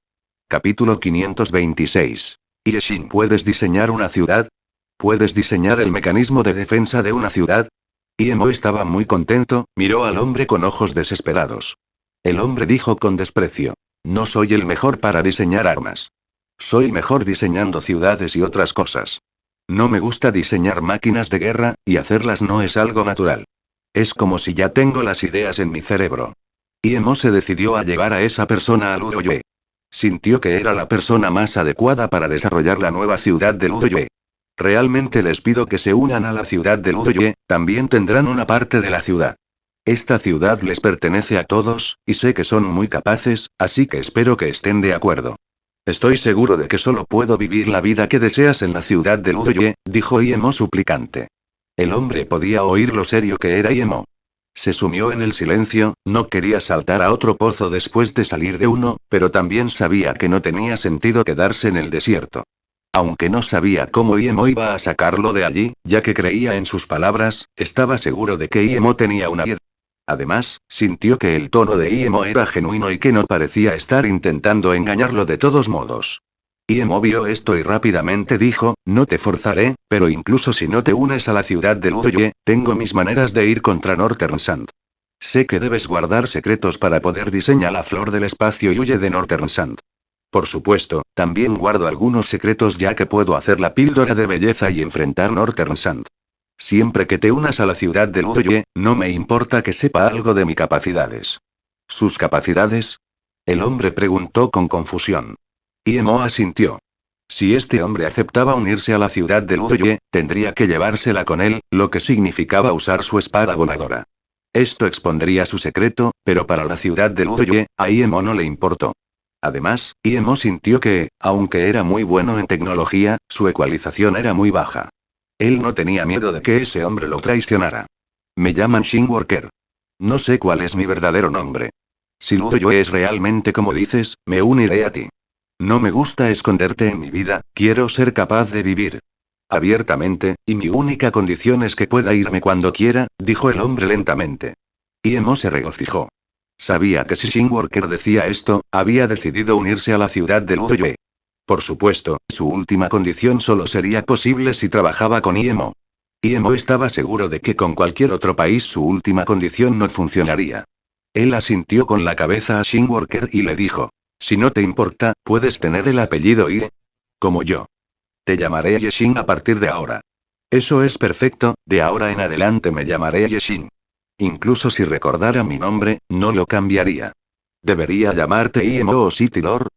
Capítulo 526. Yeshin, ¿puedes diseñar una ciudad? ¿Puedes diseñar el mecanismo de defensa de una ciudad? IMO estaba muy contento, miró al hombre con ojos desesperados. El hombre dijo con desprecio: No soy el mejor para diseñar armas. Soy mejor diseñando ciudades y otras cosas. No me gusta diseñar máquinas de guerra, y hacerlas no es algo natural. Es como si ya tengo las ideas en mi cerebro. IMO se decidió a llevar a esa persona a Ludoye. Sintió que era la persona más adecuada para desarrollar la nueva ciudad de Ludoye. Realmente les pido que se unan a la ciudad de Ludoye, también tendrán una parte de la ciudad. Esta ciudad les pertenece a todos, y sé que son muy capaces, así que espero que estén de acuerdo. Estoy seguro de que solo puedo vivir la vida que deseas en la ciudad de Luoyue, dijo Iemo suplicante. El hombre podía oír lo serio que era Iemo. Se sumió en el silencio, no quería saltar a otro pozo después de salir de uno, pero también sabía que no tenía sentido quedarse en el desierto. Aunque no sabía cómo Iemo iba a sacarlo de allí, ya que creía en sus palabras, estaba seguro de que Iemo tenía una idea. Además, sintió que el tono de Iemo era genuino y que no parecía estar intentando engañarlo de todos modos. Iemo vio esto y rápidamente dijo, no te forzaré, pero incluso si no te unes a la ciudad de Luoyue, tengo mis maneras de ir contra Northern Sand. Sé que debes guardar secretos para poder diseñar la flor del espacio y huye de Northern Sand. Por supuesto, también guardo algunos secretos ya que puedo hacer la píldora de belleza y enfrentar Northern Sand. Siempre que te unas a la ciudad de Luoyue, no me importa que sepa algo de mis capacidades. ¿Sus capacidades? El hombre preguntó con confusión. Iemo asintió. Si este hombre aceptaba unirse a la ciudad de Luoyue, tendría que llevársela con él, lo que significaba usar su espada voladora. Esto expondría su secreto, pero para la ciudad de Luoyue, a Iemo no le importó. Además, Iemo sintió que, aunque era muy bueno en tecnología, su ecualización era muy baja. Él no tenía miedo de que ese hombre lo traicionara. Me llaman Shin Walker. No sé cuál es mi verdadero nombre. Si Luoyue es realmente como dices, me uniré a ti. No me gusta esconderte en mi vida, quiero ser capaz de vivir abiertamente, y mi única condición es que pueda irme cuando quiera, dijo el hombre lentamente. Iemo se regocijó. Sabía que si Shin Walker decía esto, había decidido unirse a la ciudad de Luoyue. Por supuesto, su última condición solo sería posible si trabajaba con Iemo. Iemo estaba seguro de que con cualquier otro país su última condición no funcionaría. Él asintió con la cabeza a Shin Walker y le dijo: si no te importa, puedes tener el apellido Ie. Como yo. Te llamaré Yeshin a partir de ahora. Eso es perfecto, de ahora en adelante me llamaré Yeshin. Incluso si recordara mi nombre, no lo cambiaría. ¿Debería llamarte Iemo o City Lord?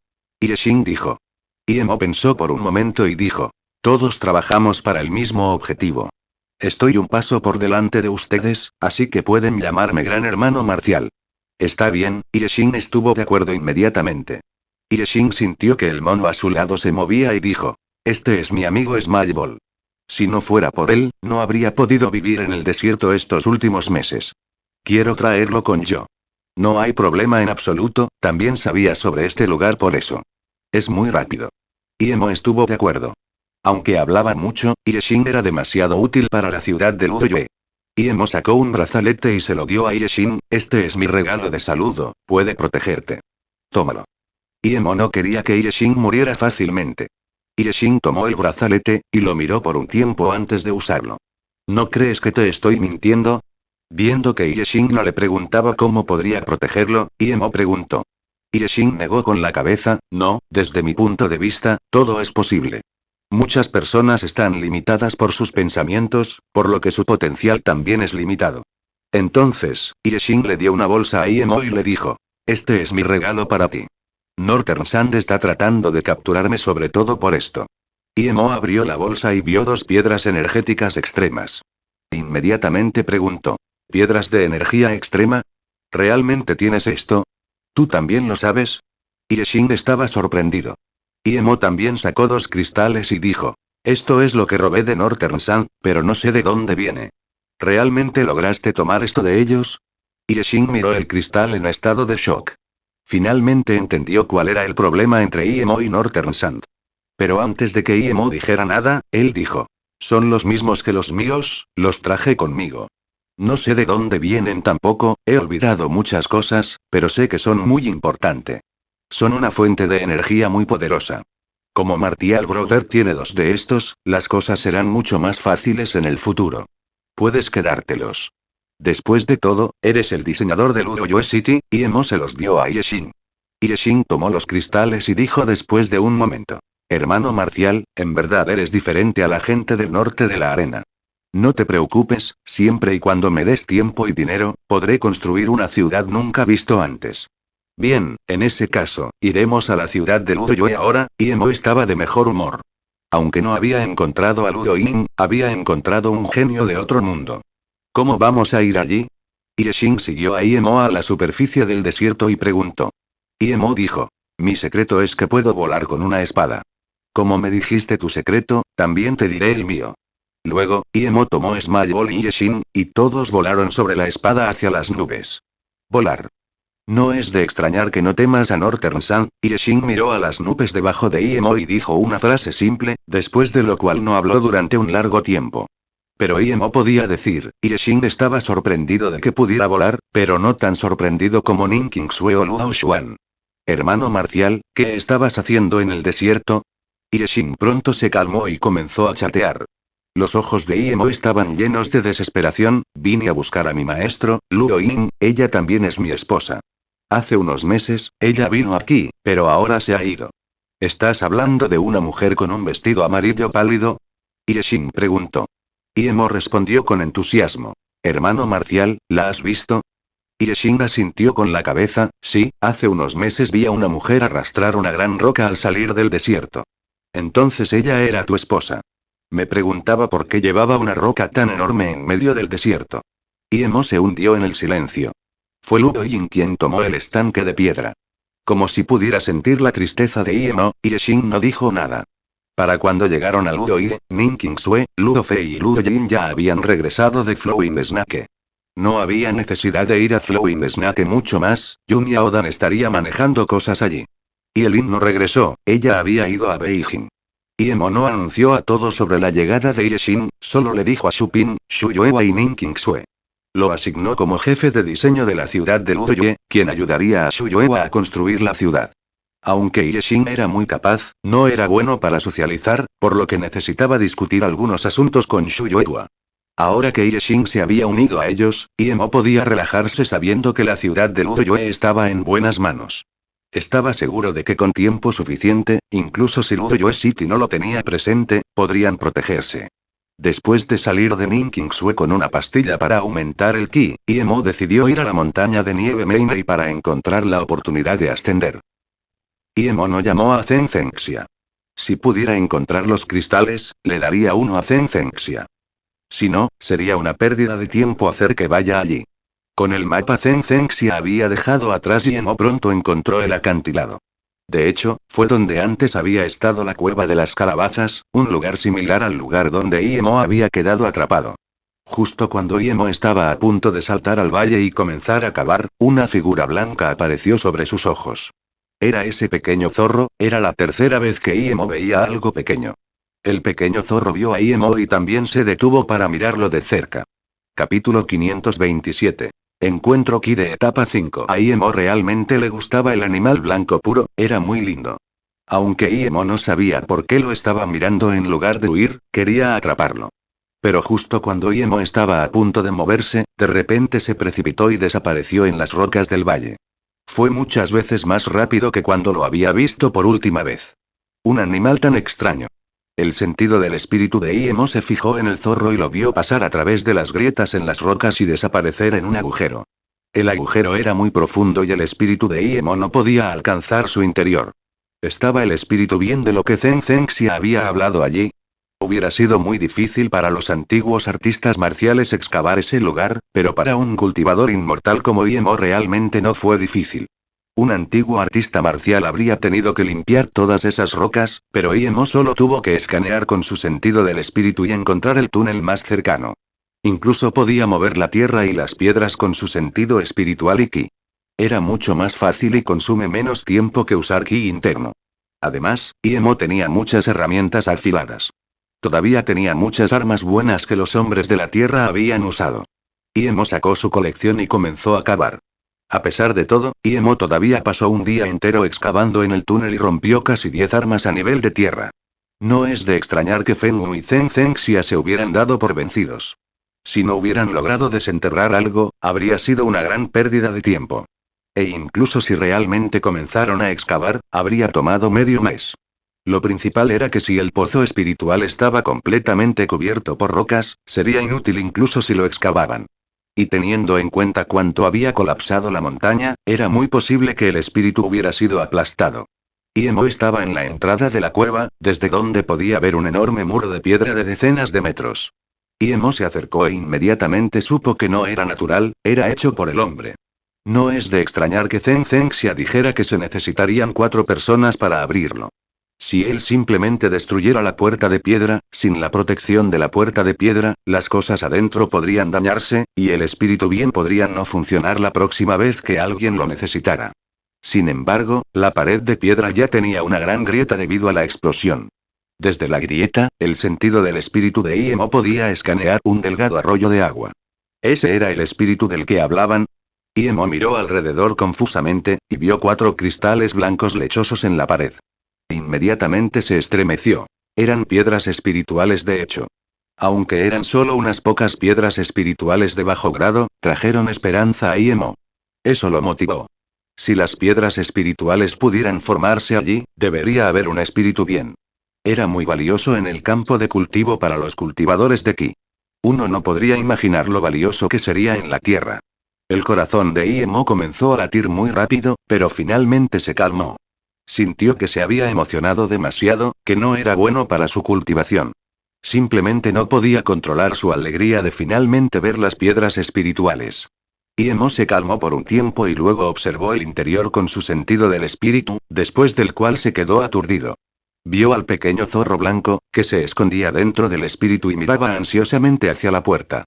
Yeshin dijo. Iemo pensó por un momento y dijo: todos trabajamos para el mismo objetivo. Estoy un paso por delante de ustedes, así que pueden llamarme Gran Hermano Marcial. Está bien, Yeshin estuvo de acuerdo inmediatamente. Yeshin sintió que el mono a su lado se movía y dijo: este es mi amigo Smile Ball. Si no fuera por él, no habría podido vivir en el desierto estos últimos meses. Quiero traerlo con yo. No hay problema en absoluto, también sabía sobre este lugar por eso. Es muy rápido. Iemo estuvo de acuerdo. Aunque hablaba mucho, Yeshin era demasiado útil para la ciudad de Luoyue. Iemo sacó un brazalete y se lo dio a Yeshin, este es mi regalo de saludo, puede protegerte. Tómalo. Iemo no quería que Yeshin muriera fácilmente. Yeshin tomó el brazalete, y lo miró por un tiempo antes de usarlo. ¿No crees que te estoy mintiendo? Viendo que Yeshin no le preguntaba cómo podría protegerlo, Iemo preguntó. Yeshin negó con la cabeza: no, desde mi punto de vista, todo es posible. Muchas personas están limitadas por sus pensamientos, por lo que su potencial también es limitado. Entonces, Yeshin le dio una bolsa a Iemo y le dijo: este es mi regalo para ti. Northern Sand está tratando de capturarme sobre todo por esto. Iemo abrió la bolsa y vio dos piedras energéticas extremas. Inmediatamente preguntó: ¿piedras de energía extrema? ¿Realmente tienes esto? ¿Tú también lo sabes? Yeshin estaba sorprendido. Iemo también sacó dos cristales y dijo: esto es lo que robé de Northern Sand, pero no sé de dónde viene. ¿Realmente lograste tomar esto de ellos? Yeshin miró el cristal en estado de shock. Finalmente entendió cuál era el problema entre Iemo y Northern Sand. Pero antes de que Iemo dijera nada, él dijo: son los mismos que los míos, los traje conmigo. No sé de dónde vienen tampoco, he olvidado muchas cosas, pero sé que son muy importantes. Son una fuente de energía muy poderosa. Como Martial Brother tiene dos de estos, las cosas serán mucho más fáciles en el futuro. Puedes quedártelos. Después de todo, eres el diseñador de Luoyue City, Iemo se los dio a Yeshin. Yeshin tomó los cristales y dijo después de un momento: hermano Marcial, en verdad eres diferente a la gente del norte de la arena. No te preocupes, siempre y cuando me des tiempo y dinero, podré construir una ciudad nunca visto antes. Bien, en ese caso, iremos a la ciudad de Luoyue ahora. Iemo estaba de mejor humor. Aunque no había encontrado a Luoyin, había encontrado un genio de otro mundo. ¿Cómo vamos a ir allí? Yeshin siguió a Imo a la superficie del desierto y preguntó. Imo dijo. Mi secreto es que puedo volar con una espada. Como me dijiste tu secreto, también te diré el mío. Luego, Imo tomó Small Ball y Yeshin, y todos volaron sobre la espada hacia las nubes. Volar. No es de extrañar que no temas a Northern Sun. Yeshin miró a las nubes debajo de Imo y dijo una frase simple, después de lo cual no habló durante un largo tiempo. Pero Imo podía decir, Yeshin estaba sorprendido de que pudiera volar, pero no tan sorprendido como Ning Qingsue o Luo Xuan. Hermano marcial, ¿qué estabas haciendo en el desierto? Yeshin pronto se calmó y comenzó a chatear. Los ojos de Imo estaban llenos de desesperación. Vine a buscar a mi maestro, Luo Ying, ella también es mi esposa. Hace unos meses, ella vino aquí, pero ahora se ha ido. ¿Estás hablando de una mujer con un vestido amarillo pálido? Yeshin preguntó. Imo respondió con entusiasmo. Hermano marcial, ¿la has visto? Yeshin asintió con la cabeza, sí, hace unos meses vi a una mujer arrastrar una gran roca al salir del desierto. Entonces ella era tu esposa. Me preguntaba por qué llevaba una roca tan enorme en medio del desierto. Imo se hundió en el silencio. Fue Luo Ying quien tomó el estanque de piedra. Como si pudiera sentir la tristeza de Imo, Yeshin no dijo nada. Para cuando llegaron a Luo Yi, Ning Qingsue, Luo Fei y Luo Jin ya habían regresado de Flowing Snake. No había necesidad de ir a Flowing Snake mucho más, Yun Yaodan estaría manejando cosas allí. Yelin no regresó, ella había ido a Beijing. Imo no anunció a todos sobre la llegada de Yeshin, solo le dijo a Shupin, Shu Yuewa y Ning Qingsue. Lo asignó como jefe de diseño de la ciudad de Luoyue, quien ayudaría a Shu Yuewa a construir la ciudad. Aunque Yeshin era muy capaz, no era bueno para socializar, por lo que necesitaba discutir algunos asuntos con Shu Yuewa. Ahora que Yeshin se había unido a ellos, Imo podía relajarse sabiendo que la ciudad de Luoyue estaba en buenas manos. Estaba seguro de que con tiempo suficiente, incluso si Luoyue City no lo tenía presente, podrían protegerse. Después de salir de Ning Qingsue con una pastilla para aumentar el ki, Imo decidió ir a la montaña de nieve Meinei para encontrar la oportunidad de ascender. Imo no llamó a Zen Zhenxia. Si pudiera encontrar los cristales, le daría uno a Zen Zhenxia. Si no, sería una pérdida de tiempo hacer que vaya allí. Con el mapa Zen Zhenxia había dejado atrás y Imo pronto encontró el acantilado. De hecho, fue donde antes había estado la cueva de las calabazas, un lugar similar al lugar donde Imo había quedado atrapado. Justo cuando Imo estaba a punto de saltar al valle y comenzar a cavar, una figura blanca apareció sobre sus ojos. Era ese pequeño zorro, era la tercera vez que Imo veía algo pequeño. El pequeño zorro vio a Imo y también se detuvo para mirarlo de cerca. Capítulo 527. Encuentro Ki de etapa 5. A Imo realmente le gustaba el animal blanco puro, era muy lindo. Aunque Imo no sabía por qué lo estaba mirando en lugar de huir, quería atraparlo. Pero justo cuando Imo estaba a punto de moverse, de repente se precipitó y desapareció en las rocas del valle. Fue muchas veces más rápido que cuando lo había visto por última vez. Un animal tan extraño. El sentido del espíritu de Imo se fijó en el zorro y lo vio pasar a través de las grietas en las rocas y desaparecer en un agujero. El agujero era muy profundo y el espíritu de Imo no podía alcanzar su interior. ¿Estaba el espíritu bien de lo que Zen Zhenxia había hablado allí? Hubiera sido muy difícil para los antiguos artistas marciales excavar ese lugar, pero para un cultivador inmortal como Imo realmente no fue difícil. Un antiguo artista marcial habría tenido que limpiar todas esas rocas, pero Imo solo tuvo que escanear con su sentido del espíritu y encontrar el túnel más cercano. Incluso podía mover la tierra y las piedras con su sentido espiritual y ki. Era mucho más fácil y consume menos tiempo que usar ki interno. Además, Imo tenía muchas herramientas afiladas. Todavía tenía muchas armas buenas que los hombres de la tierra habían usado. Imo sacó su colección y comenzó a cavar. A pesar de todo, Imo todavía pasó un día entero excavando en el túnel y rompió casi 10 armas a nivel de tierra. No es de extrañar que Fen Wu y Zen Zhenxia se hubieran dado por vencidos. Si no hubieran logrado desenterrar algo, habría sido una gran pérdida de tiempo. E incluso si realmente comenzaron a excavar, habría tomado medio mes. Lo principal era que si el pozo espiritual estaba completamente cubierto por rocas, sería inútil incluso si lo excavaban. Y teniendo en cuenta cuánto había colapsado la montaña, era muy posible que el espíritu hubiera sido aplastado. Imo estaba en la entrada de la cueva, desde donde podía ver un enorme muro de piedra de decenas de metros. Imo se acercó e inmediatamente supo que no era natural, era hecho por el hombre. No es de extrañar que Zeng Zengxia dijera que se necesitarían 4 personas para abrirlo. Si él simplemente destruyera la puerta de piedra, sin la protección de la puerta de piedra, las cosas adentro podrían dañarse, y el espíritu bien podría no funcionar la próxima vez que alguien lo necesitara. Sin embargo, la pared de piedra ya tenía una gran grieta debido a la explosión. Desde la grieta, el sentido del espíritu de Imo podía escanear un delgado arroyo de agua. ¿Ese era el espíritu del que hablaban? Imo miró alrededor confusamente, y vio 4 cristales blancos lechosos en la pared. Inmediatamente se estremeció. Eran piedras espirituales de hecho. Aunque eran solo unas pocas piedras espirituales de bajo grado, trajeron esperanza a Imo. Eso lo motivó. Si las piedras espirituales pudieran formarse allí, debería haber un espíritu bien. Era muy valioso en el campo de cultivo para los cultivadores de ki. Uno no podría imaginar lo valioso que sería en la tierra. El corazón de Imo comenzó a latir muy rápido, pero finalmente se calmó. Sintió que se había emocionado demasiado, que no era bueno para su cultivación. Simplemente no podía controlar su alegría de finalmente ver las piedras espirituales. Imo se calmó por un tiempo y luego observó el interior con su sentido del espíritu, después del cual se quedó aturdido. Vio al pequeño zorro blanco, que se escondía dentro del espíritu y miraba ansiosamente hacia la puerta.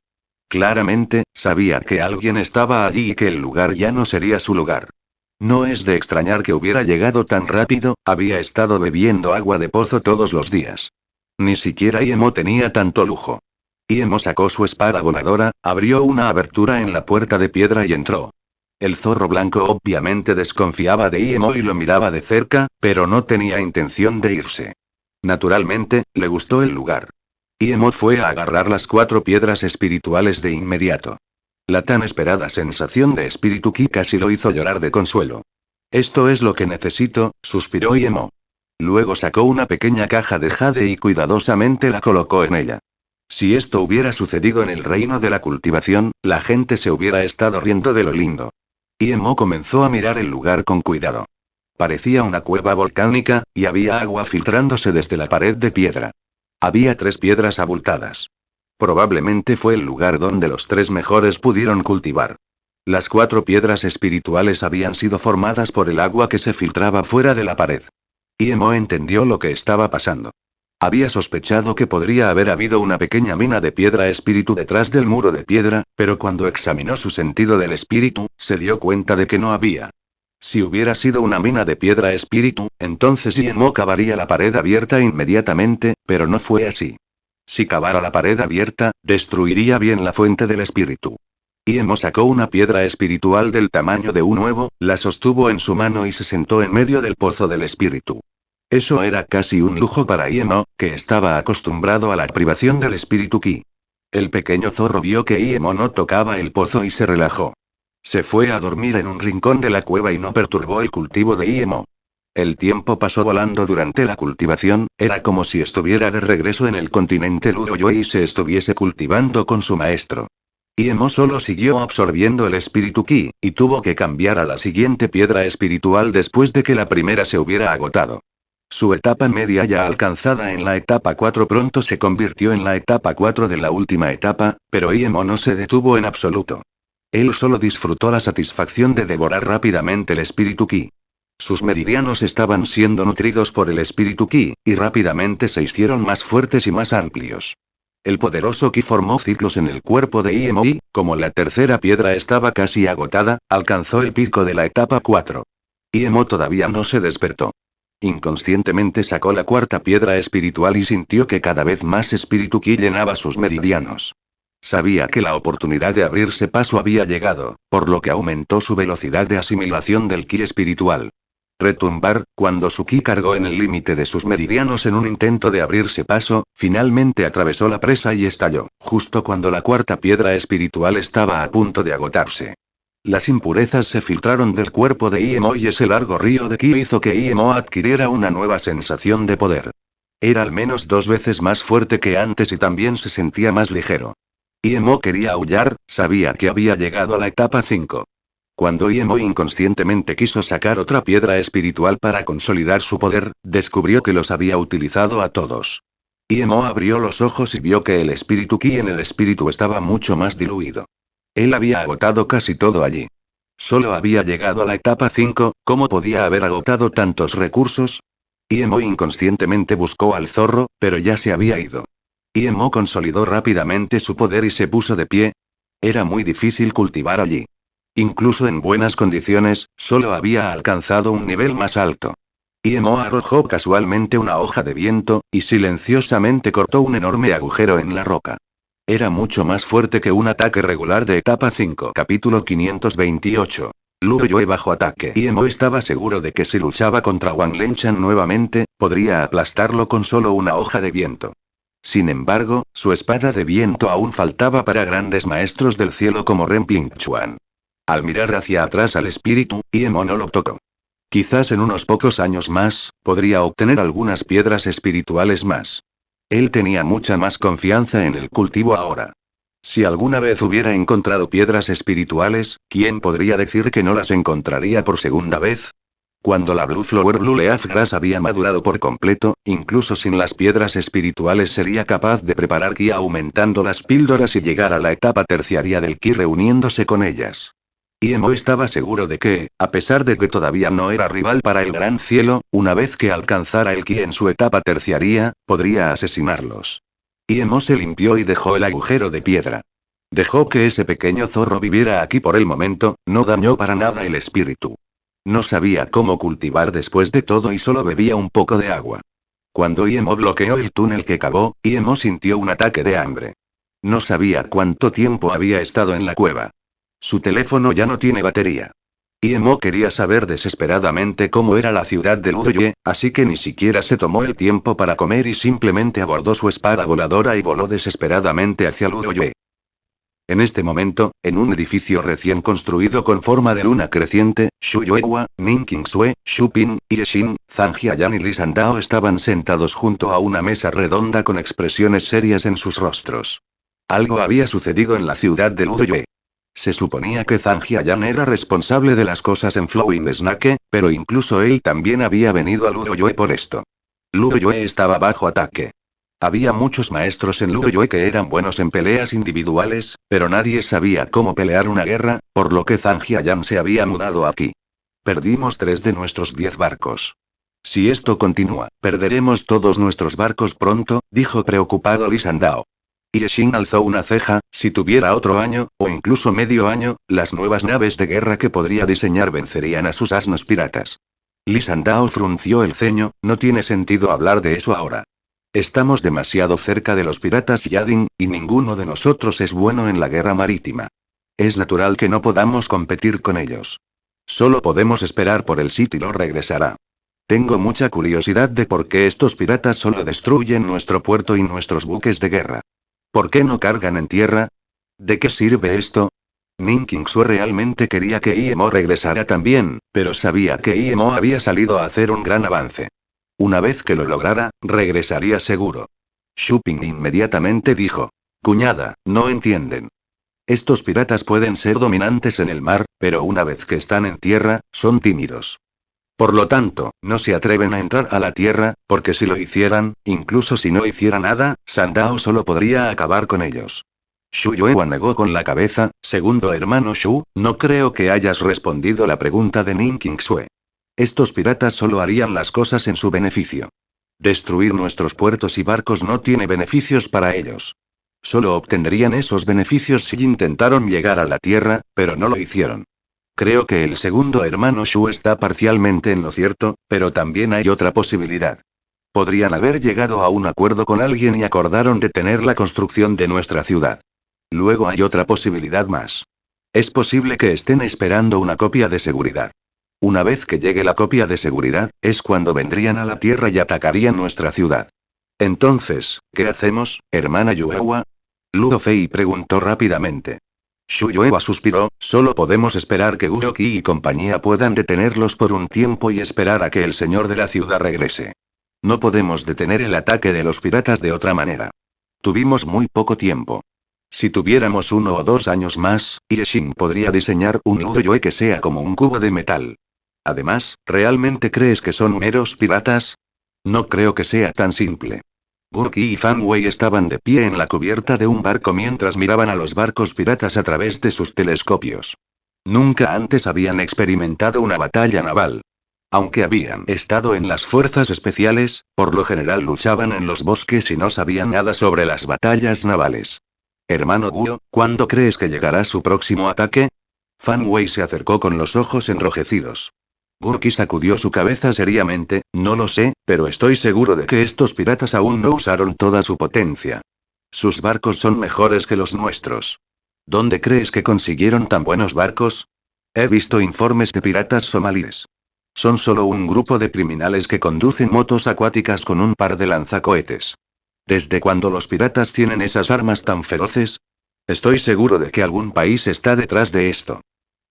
Claramente, sabía que alguien estaba allí y que el lugar ya no sería su lugar. No es de extrañar que hubiera llegado tan rápido, había estado bebiendo agua de pozo todos los días. Ni siquiera Imo tenía tanto lujo. Imo sacó su espada voladora, abrió una abertura en la puerta de piedra y entró. El zorro blanco obviamente desconfiaba de Imo y lo miraba de cerca, pero no tenía intención de irse. Naturalmente, le gustó el lugar. Imo fue a agarrar las 4 piedras espirituales de inmediato. La tan esperada sensación de espíritu ki casi lo hizo llorar de consuelo. Esto es lo que necesito, suspiró Imo. Luego sacó una pequeña caja de jade y cuidadosamente la colocó en ella. Si esto hubiera sucedido en el reino de la cultivación, la gente se hubiera estado riendo de lo lindo. Imo comenzó a mirar el lugar con cuidado. Parecía una cueva volcánica, y había agua filtrándose desde la pared de piedra. Había 3 piedras abultadas. Probablemente fue el lugar donde los 3 mejores pudieron cultivar. Las 4 piedras espirituales habían sido formadas por el agua que se filtraba fuera de la pared. Imo entendió lo que estaba pasando. Había sospechado que podría haber habido una pequeña mina de piedra espíritu detrás del muro de piedra, pero cuando examinó su sentido del espíritu, se dio cuenta de que no había. Si hubiera sido una mina de piedra espíritu, entonces Imo cavaría la pared abierta inmediatamente, pero no fue así. Si cavara la pared abierta, destruiría bien la fuente del espíritu. Imo sacó una piedra espiritual del tamaño de un huevo, la sostuvo en su mano y se sentó en medio del pozo del espíritu. Eso era casi un lujo para Imo, que estaba acostumbrado a la privación del espíritu ki. El pequeño zorro vio que Imo no tocaba el pozo y se relajó. Se fue a dormir en un rincón de la cueva y no perturbó el cultivo de Imo. El tiempo pasó volando durante la cultivación, era como si estuviera de regreso en el continente Luoyue y se estuviese cultivando con su maestro. Imo solo siguió absorbiendo el espíritu ki, y tuvo que cambiar a la siguiente piedra espiritual después de que la primera se hubiera agotado. Su etapa media ya alcanzada en la etapa 4 pronto se convirtió en la etapa 4 de la última etapa, pero Imo no se detuvo en absoluto. Él solo disfrutó la satisfacción de devorar rápidamente el espíritu ki. Sus meridianos estaban siendo nutridos por el espíritu ki, y rápidamente se hicieron más fuertes y más amplios. El poderoso ki formó ciclos en el cuerpo de Imo y, como la tercera piedra estaba casi agotada, alcanzó el pico de la etapa 4. Imo todavía no se despertó. Inconscientemente sacó la 4ª piedra espiritual y sintió que cada vez más espíritu ki llenaba sus meridianos. Sabía que la oportunidad de abrirse paso había llegado, por lo que aumentó su velocidad de asimilación del ki espiritual. Retumbar, cuando su ki cargó en el límite de sus meridianos en un intento de abrirse paso, finalmente atravesó la presa y estalló, justo cuando la 4ª piedra espiritual estaba a punto de agotarse. Las impurezas se filtraron del cuerpo de Imo y ese largo río de ki hizo que Imo adquiriera una nueva sensación de poder. Era al menos 2 veces más fuerte que antes y también se sentía más ligero. Imo quería aullar, sabía que había llegado a la etapa 5. Cuando Imo inconscientemente quiso sacar otra piedra espiritual para consolidar su poder, descubrió que los había utilizado a todos. Imo abrió los ojos y vio que el espíritu ki en el espíritu estaba mucho más diluido. Él había agotado casi todo allí. Solo había llegado a la etapa 5, ¿cómo podía haber agotado tantos recursos? Imo inconscientemente buscó al zorro, pero ya se había ido. Imo consolidó rápidamente su poder y se puso de pie. Era muy difícil cultivar allí. Incluso en buenas condiciones, solo había alcanzado un nivel más alto. Imo arrojó casualmente una hoja de viento, y silenciosamente cortó un enorme agujero en la roca. Era mucho más fuerte que un ataque regular de etapa 5. Capítulo 528. Luo Yue bajo ataque. Imo estaba seguro de que si luchaba contra Wang Lenchan nuevamente, podría aplastarlo con solo una hoja de viento. Sin embargo, su espada de viento aún faltaba para grandes maestros del cielo como Ren Pingchuan. Al mirar hacia atrás al espíritu, Imo no lo tocó. Quizás en unos pocos años más, podría obtener algunas piedras espirituales más. Él tenía mucha más confianza en el cultivo ahora. Si alguna vez hubiera encontrado piedras espirituales, ¿quién podría decir que no las encontraría por segunda vez? Cuando la Blue Flower Blue Leaf Grass había madurado por completo, incluso sin las piedras espirituales sería capaz de preparar ki aumentando las píldoras y llegar a la etapa terciaria del ki reuniéndose con ellas. Imo estaba seguro de que, a pesar de que todavía no era rival para el Gran Cielo, una vez que alcanzara el ki en su etapa terciaria, podría asesinarlos. Imo se limpió y dejó el agujero de piedra. Dejó que ese pequeño zorro viviera aquí por el momento, no dañó para nada el espíritu. No sabía cómo cultivar después de todo y solo bebía un poco de agua. Cuando Imo bloqueó el túnel que cavó, Imo sintió un ataque de hambre. No sabía cuánto tiempo había estado en la cueva. Su teléfono ya no tiene batería. Imo quería saber desesperadamente cómo era la ciudad de Luoyue, así que ni siquiera se tomó el tiempo para comer y simplemente abordó su espada voladora y voló desesperadamente hacia Luoyue. En este momento, en un edificio recién construido con forma de luna creciente, Xu Yuehua, Ning Qingsue, Xu Ping, Yeshin, Zhang Jiayan y Li Sandao estaban sentados junto a una mesa redonda con expresiones serias en sus rostros. Algo había sucedido en la ciudad de Luoyue. Se suponía que Zhang Jiayan era responsable de las cosas en Flowing Snake, pero incluso él también había venido a Luoyue por esto. Luoyue estaba bajo ataque. Había muchos maestros en Luoyue que eran buenos en peleas individuales, pero nadie sabía cómo pelear una guerra, por lo que Zhang Jiayan se había mudado aquí. Perdimos 3 de nuestros 10 barcos. Si esto continúa, perderemos todos nuestros barcos pronto, dijo preocupado Li Sandao. Yeshin alzó una ceja, si tuviera otro año, o incluso medio año, las nuevas naves de guerra que podría diseñar vencerían a sus asnos piratas. Li Sandao frunció el ceño, no tiene sentido hablar de eso ahora. Estamos demasiado cerca de los piratas Yadin, y ninguno de nosotros es bueno en la guerra marítima. Es natural que no podamos competir con ellos. Solo podemos esperar por el sitio y regresará. Tengo mucha curiosidad de por qué estos piratas solo destruyen nuestro puerto y nuestros buques de guerra. ¿Por qué no cargan en tierra? ¿De qué sirve esto? Ning Qingsue realmente quería que Imo regresara también, pero sabía que Imo había salido a hacer un gran avance. Una vez que lo lograra, regresaría seguro. Xu Ping inmediatamente dijo: Cuñada, no entienden. Estos piratas pueden ser dominantes en el mar, pero una vez que están en tierra, son tímidos. Por lo tanto, no se atreven a entrar a la tierra, porque si lo hicieran, incluso si no hiciera nada, Sandao solo podría acabar con ellos. Xu Yuehua negó con la cabeza, segundo hermano Xu, no creo que hayas respondido la pregunta de Ning Qingsue. Estos piratas solo harían las cosas en su beneficio. Destruir nuestros puertos y barcos no tiene beneficios para ellos. Solo obtendrían esos beneficios si intentaron llegar a la tierra, pero no lo hicieron. Creo que el segundo hermano Xu está parcialmente en lo cierto, pero también hay otra posibilidad. Podrían haber llegado a un acuerdo con alguien y acordaron detener la construcción de nuestra ciudad. Luego hay otra posibilidad más. Es posible que estén esperando una copia de seguridad. Una vez que llegue la copia de seguridad, es cuando vendrían a la Tierra y atacarían nuestra ciudad. Entonces, ¿qué hacemos, hermana Yuehua? Luo Fei preguntó rápidamente. Xu Yuehua suspiró, solo podemos esperar que Uroki y compañía puedan detenerlos por un tiempo y esperar a que el señor de la ciudad regrese. No podemos detener el ataque de los piratas de otra manera. Tuvimos muy poco tiempo. Si tuviéramos 1 o 2 años más, Yeshin podría diseñar un Luoyue que sea como un cubo de metal. Además, ¿realmente crees que son meros piratas? No creo que sea tan simple. Burki y Fanway estaban de pie en la cubierta de un barco mientras miraban a los barcos piratas a través de sus telescopios. Nunca antes habían experimentado una batalla naval. Aunque habían estado en las fuerzas especiales, por lo general luchaban en los bosques y no sabían nada sobre las batallas navales. Hermano Guo, ¿cuándo crees que llegará su próximo ataque? Fanway se acercó con los ojos enrojecidos. Burki sacudió su cabeza seriamente, no lo sé, pero estoy seguro de que estos piratas aún no usaron toda su potencia. Sus barcos son mejores que los nuestros. ¿Dónde crees que consiguieron tan buenos barcos? He visto informes de piratas somalíes. Son solo un grupo de criminales que conducen motos acuáticas con un par de lanzacohetes. ¿Desde cuándo los piratas tienen esas armas tan feroces? Estoy seguro de que algún país está detrás de esto.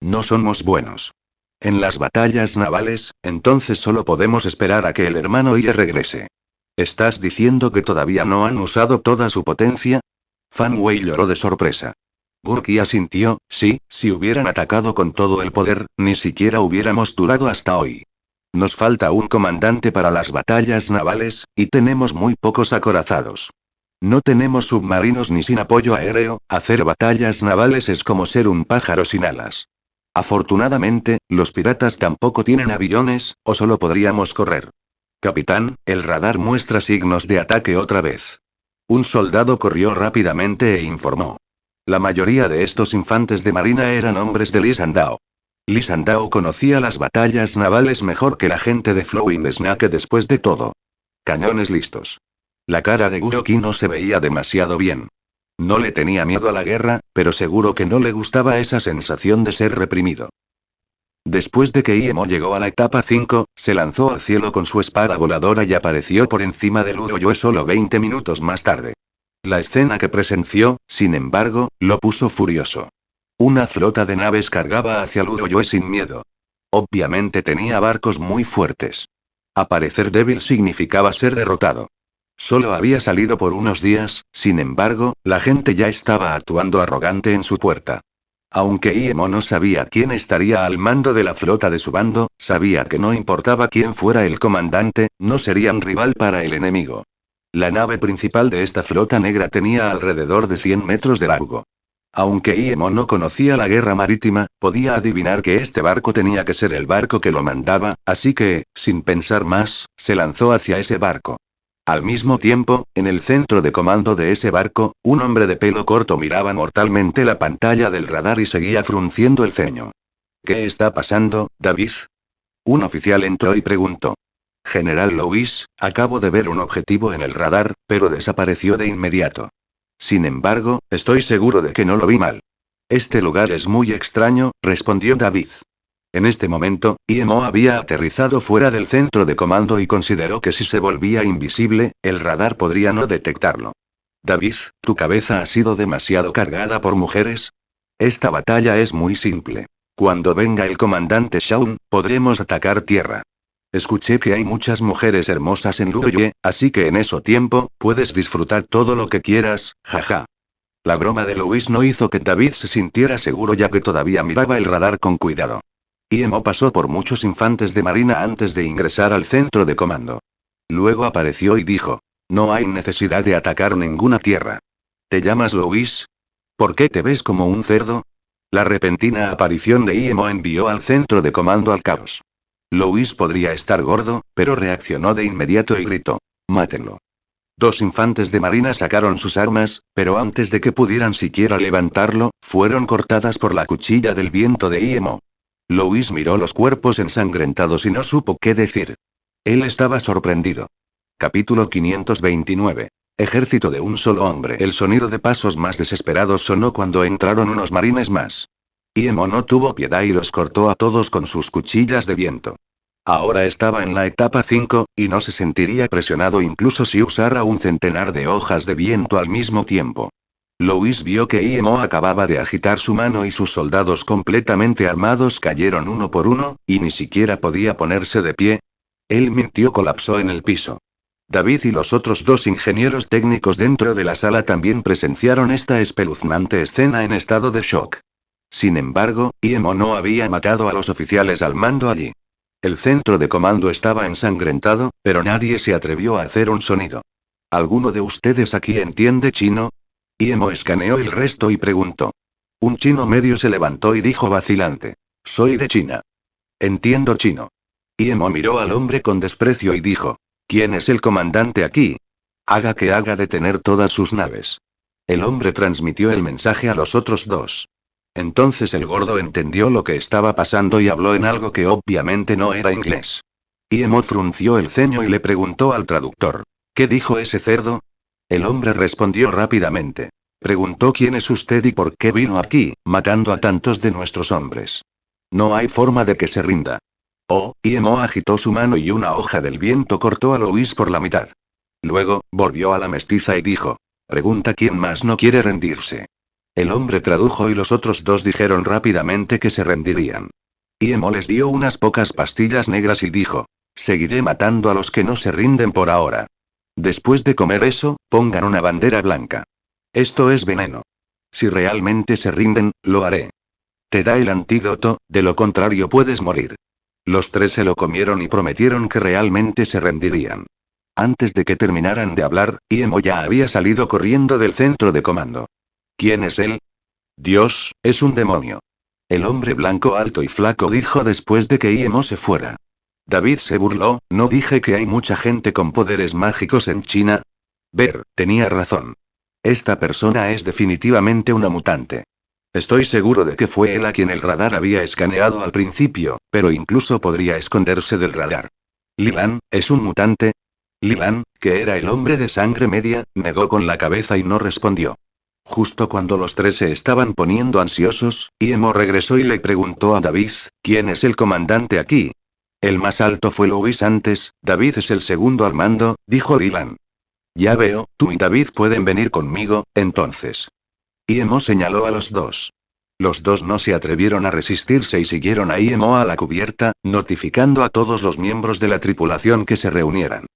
No somos buenos. En las batallas navales, entonces solo podemos esperar a que el hermano Ie regrese. ¿Estás diciendo que todavía no han usado toda su potencia? Fanway lloró de sorpresa. Burki asintió, sí, si hubieran atacado con todo el poder, ni siquiera hubiéramos durado hasta hoy. Nos falta un comandante para las batallas navales, y tenemos muy pocos acorazados. No tenemos submarinos ni sin apoyo aéreo, hacer batallas navales es como ser un pájaro sin alas. Afortunadamente, los piratas tampoco tienen aviones, o solo podríamos correr. Capitán, el radar muestra signos de ataque otra vez. Un soldado corrió rápidamente e informó. La mayoría de estos infantes de marina eran hombres de Lee Sandao. Lee Sandao conocía las batallas navales mejor que la gente de Flowing Snake después de todo. Cañones listos. La cara de Guroki no se veía demasiado bien. No le tenía miedo a la guerra, pero seguro que no le gustaba esa sensación de ser reprimido. Después de que Iemo llegó a la etapa 5, se lanzó al cielo con su espada voladora y apareció por encima del Uroyoe solo 20 minutos más tarde. La escena que presenció, sin embargo, lo puso furioso. Una flota de naves cargaba hacia el Uroyoe sin miedo. Obviamente tenía barcos muy fuertes. Aparecer débil significaba ser derrotado. Solo había salido por unos días, sin embargo, la gente ya estaba actuando arrogante en su puerta. Aunque Iemo no sabía quién estaría al mando de la flota de su bando, sabía que no importaba quién fuera el comandante, no serían rival para el enemigo. La nave principal de esta flota negra tenía alrededor de 100 metros de largo. Aunque Iemo no conocía la guerra marítima, podía adivinar que este barco tenía que ser el barco que lo mandaba, así que, sin pensar más, se lanzó hacia ese barco. Al mismo tiempo, en el centro de comando de ese barco, un hombre de pelo corto miraba mortalmente la pantalla del radar y seguía frunciendo el ceño. ¿Qué está pasando, David? Un oficial entró y preguntó. General Louis, acabo de ver un objetivo en el radar, pero desapareció de inmediato. Sin embargo, estoy seguro de que no lo vi mal. Este lugar es muy extraño, respondió David. En este momento, Iemo había aterrizado fuera del centro de comando y consideró que si se volvía invisible, el radar podría no detectarlo. David, ¿tu cabeza ha sido demasiado cargada por mujeres? Esta batalla es muy simple. Cuando venga el comandante Shaun, podremos atacar tierra. Escuché que hay muchas mujeres hermosas en Luoye, así que en ese tiempo, puedes disfrutar todo lo que quieras, jaja. La broma de Louis no hizo que David se sintiera seguro ya que todavía miraba el radar con cuidado. Iemo pasó por muchos infantes de marina antes de ingresar al centro de comando. Luego apareció y dijo. No hay necesidad de atacar ninguna tierra. ¿Te llamas Louis? ¿Por qué te ves como un cerdo? La repentina aparición de Iemo envió al centro de comando al caos. Louis podría estar gordo, pero reaccionó de inmediato y gritó. Mátenlo. Dos infantes de marina sacaron sus armas, pero antes de que pudieran siquiera levantarlo, fueron cortadas por la cuchilla del viento de Iemo. Louis miró los cuerpos ensangrentados y no supo qué decir. Él estaba sorprendido. Capítulo 529. Ejército de un solo hombre. El sonido de pasos más desesperados sonó cuando entraron unos marines más. Iemo no tuvo piedad y los cortó a todos con sus cuchillas de viento. Ahora estaba en la etapa 5, y no se sentiría presionado incluso si usara un centenar de hojas de viento al mismo tiempo. Louis vio que Iemo acababa de agitar su mano y sus soldados completamente armados cayeron uno por uno, y ni siquiera podía ponerse de pie. Él mintió, colapsó en el piso. David y los otros dos ingenieros técnicos dentro de la sala también presenciaron esta espeluznante escena en estado de shock. Sin embargo, Iemo no había matado a los oficiales al mando allí. El centro de comando estaba ensangrentado, pero nadie se atrevió a hacer un sonido. ¿Alguno de ustedes aquí entiende chino? Imo escaneó el resto y preguntó. Un chino medio se levantó y dijo vacilante. Soy de China. Entiendo chino. Imo miró al hombre con desprecio y dijo. ¿Quién es el comandante aquí? Haga que haga detener todas sus naves. El hombre transmitió el mensaje a los otros dos. Entonces el gordo entendió lo que estaba pasando y habló en algo que obviamente no era inglés. Imo frunció el ceño y le preguntó al traductor. ¿Qué dijo ese cerdo? El hombre respondió rápidamente. Preguntó quién es usted y por qué vino aquí, matando a tantos de nuestros hombres. No hay forma de que se rinda. Oh, Imo agitó su mano y una hoja del viento cortó a Louis por la mitad. Luego, volvió a la mestiza y dijo. Pregunta quién más no quiere rendirse. El hombre tradujo y los otros dos dijeron rápidamente que se rendirían. Imo les dio unas pocas pastillas negras y dijo. Seguiré matando a los que no se rinden por ahora. Después de comer eso, pongan una bandera blanca. Esto es veneno. Si realmente se rinden, lo haré. Te da el antídoto, de lo contrario puedes morir. Los tres se lo comieron y prometieron que realmente se rendirían. Antes de que terminaran de hablar, Imo ya había salido corriendo del centro de comando. ¿Quién es él? Dios, es un demonio. El hombre blanco alto y flaco dijo después de que Imo se fuera. David se burló, ¿no dije que hay mucha gente con poderes mágicos en China? Ver, tenía razón. Esta persona es definitivamente una mutante. Estoy seguro de que fue él a quien el radar había escaneado al principio, pero incluso podría esconderse del radar. ¿Lilan, es un mutante? Lilan, que era el hombre de sangre media, negó con la cabeza y no respondió. Justo cuando los tres se estaban poniendo ansiosos, Imo regresó y le preguntó a David, ¿quién es el comandante aquí? El más alto fue Louis antes, David es el segundo al mando, dijo Lilan. Ya veo, tú y David pueden venir conmigo, entonces. Imo señaló a los dos. Los dos no se atrevieron a resistirse y siguieron a Imo a la cubierta, notificando a todos los miembros de la tripulación que se reunieran.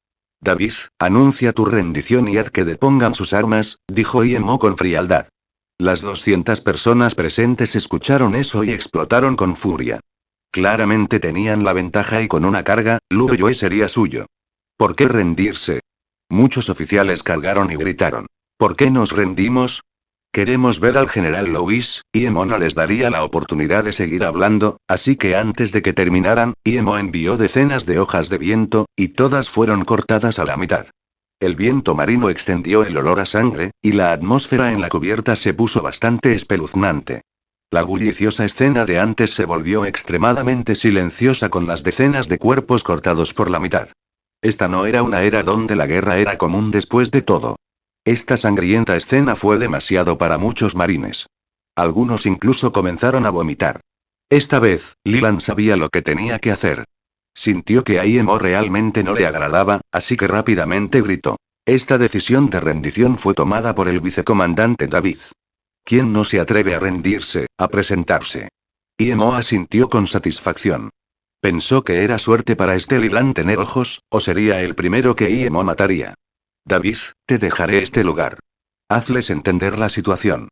David, anuncia tu rendición y haz que depongan sus armas, dijo Imo con frialdad. Las 200 personas presentes escucharon eso y explotaron con furia. Claramente tenían la ventaja y con una carga, Luoyue sería suyo. ¿Por qué rendirse? Muchos oficiales cargaron y gritaron. ¿Por qué nos rendimos? Queremos ver al general Louis, Imo no les daría la oportunidad de seguir hablando, así que antes de que terminaran, Imo envió decenas de hojas de viento, y todas fueron cortadas a la mitad. El viento marino extendió el olor a sangre, y la atmósfera en la cubierta se puso bastante espeluznante. La bulliciosa escena de antes se volvió extremadamente silenciosa con las decenas de cuerpos cortados por la mitad. Esta no era una era donde la guerra era común después de todo. Esta sangrienta escena fue demasiado para muchos marines. Algunos incluso comenzaron a vomitar. Esta vez, Lilan sabía lo que tenía que hacer. Sintió que a Imo realmente no le agradaba, así que rápidamente gritó. Esta decisión de rendición fue tomada por el vicecomandante David. ¿Quién no se atreve a rendirse, a presentarse? Imo asintió con satisfacción. Pensó que era suerte para este Lilan tener ojos, o sería el primero que Imo mataría. David, te dejaré este lugar. Hazles entender la situación.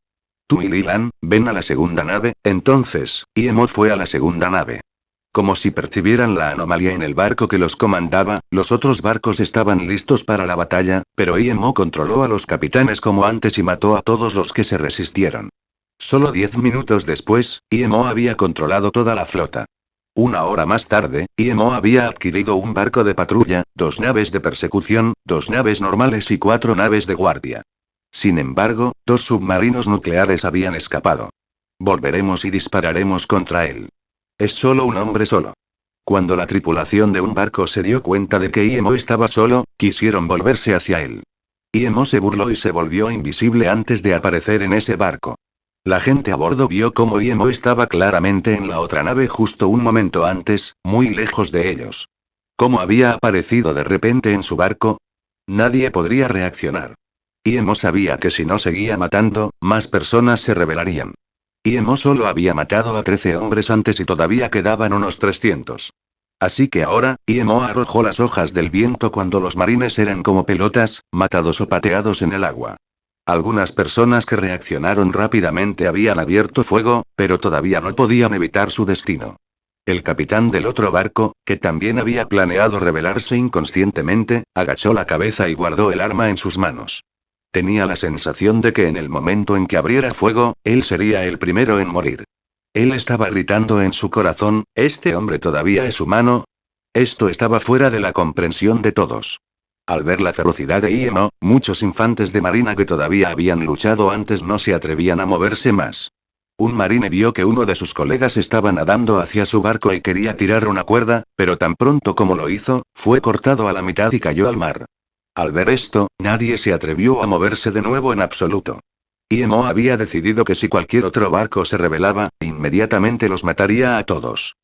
Tú y Lilan, ven a la segunda nave, entonces, Imo fue a la segunda nave. Como si percibieran la anomalía en el barco que los comandaba, los otros barcos estaban listos para la batalla, pero Imo controló a los capitanes como antes y mató a todos los que se resistieron. Solo 10 minutos después, Imo había controlado toda la flota. Una hora más tarde, Imo había adquirido un barco de patrulla, 2 naves de persecución, 2 naves normales y 4 naves de guardia. Sin embargo, 2 submarinos nucleares habían escapado. Volveremos y dispararemos contra él. Es solo un hombre solo. Cuando la tripulación de un barco se dio cuenta de que Imo estaba solo, quisieron volverse hacia él. Imo se burló y se volvió invisible antes de aparecer en ese barco. La gente a bordo vio cómo Imo estaba claramente en la otra nave justo un momento antes, muy lejos de ellos. ¿Cómo había aparecido de repente en su barco? Nadie podría reaccionar. Imo sabía que si no seguía matando, más personas se rebelarían. Imo solo había matado a 13 hombres antes y todavía quedaban unos 300. Así que ahora, Imo arrojó las hojas del viento cuando los marines eran como pelotas, matados o pateados en el agua. Algunas personas que reaccionaron rápidamente habían abierto fuego, pero todavía no podían evitar su destino. El capitán del otro barco, que también había planeado rebelarse inconscientemente, agachó la cabeza y guardó el arma en sus manos. Tenía la sensación de que en el momento en que abriera fuego, él sería el primero en morir. Él estaba gritando en su corazón, ¿este hombre todavía es humano? Esto estaba fuera de la comprensión de todos. Al ver la ferocidad de IMO, muchos infantes de marina que todavía habían luchado antes no se atrevían a moverse más. Un marine vio que uno de sus colegas estaba nadando hacia su barco y quería tirar una cuerda, pero tan pronto como lo hizo, fue cortado a la mitad y cayó al mar. Al ver esto, nadie se atrevió a moverse de nuevo en absoluto. IMO había decidido que si cualquier otro barco se rebelaba, inmediatamente los mataría a todos.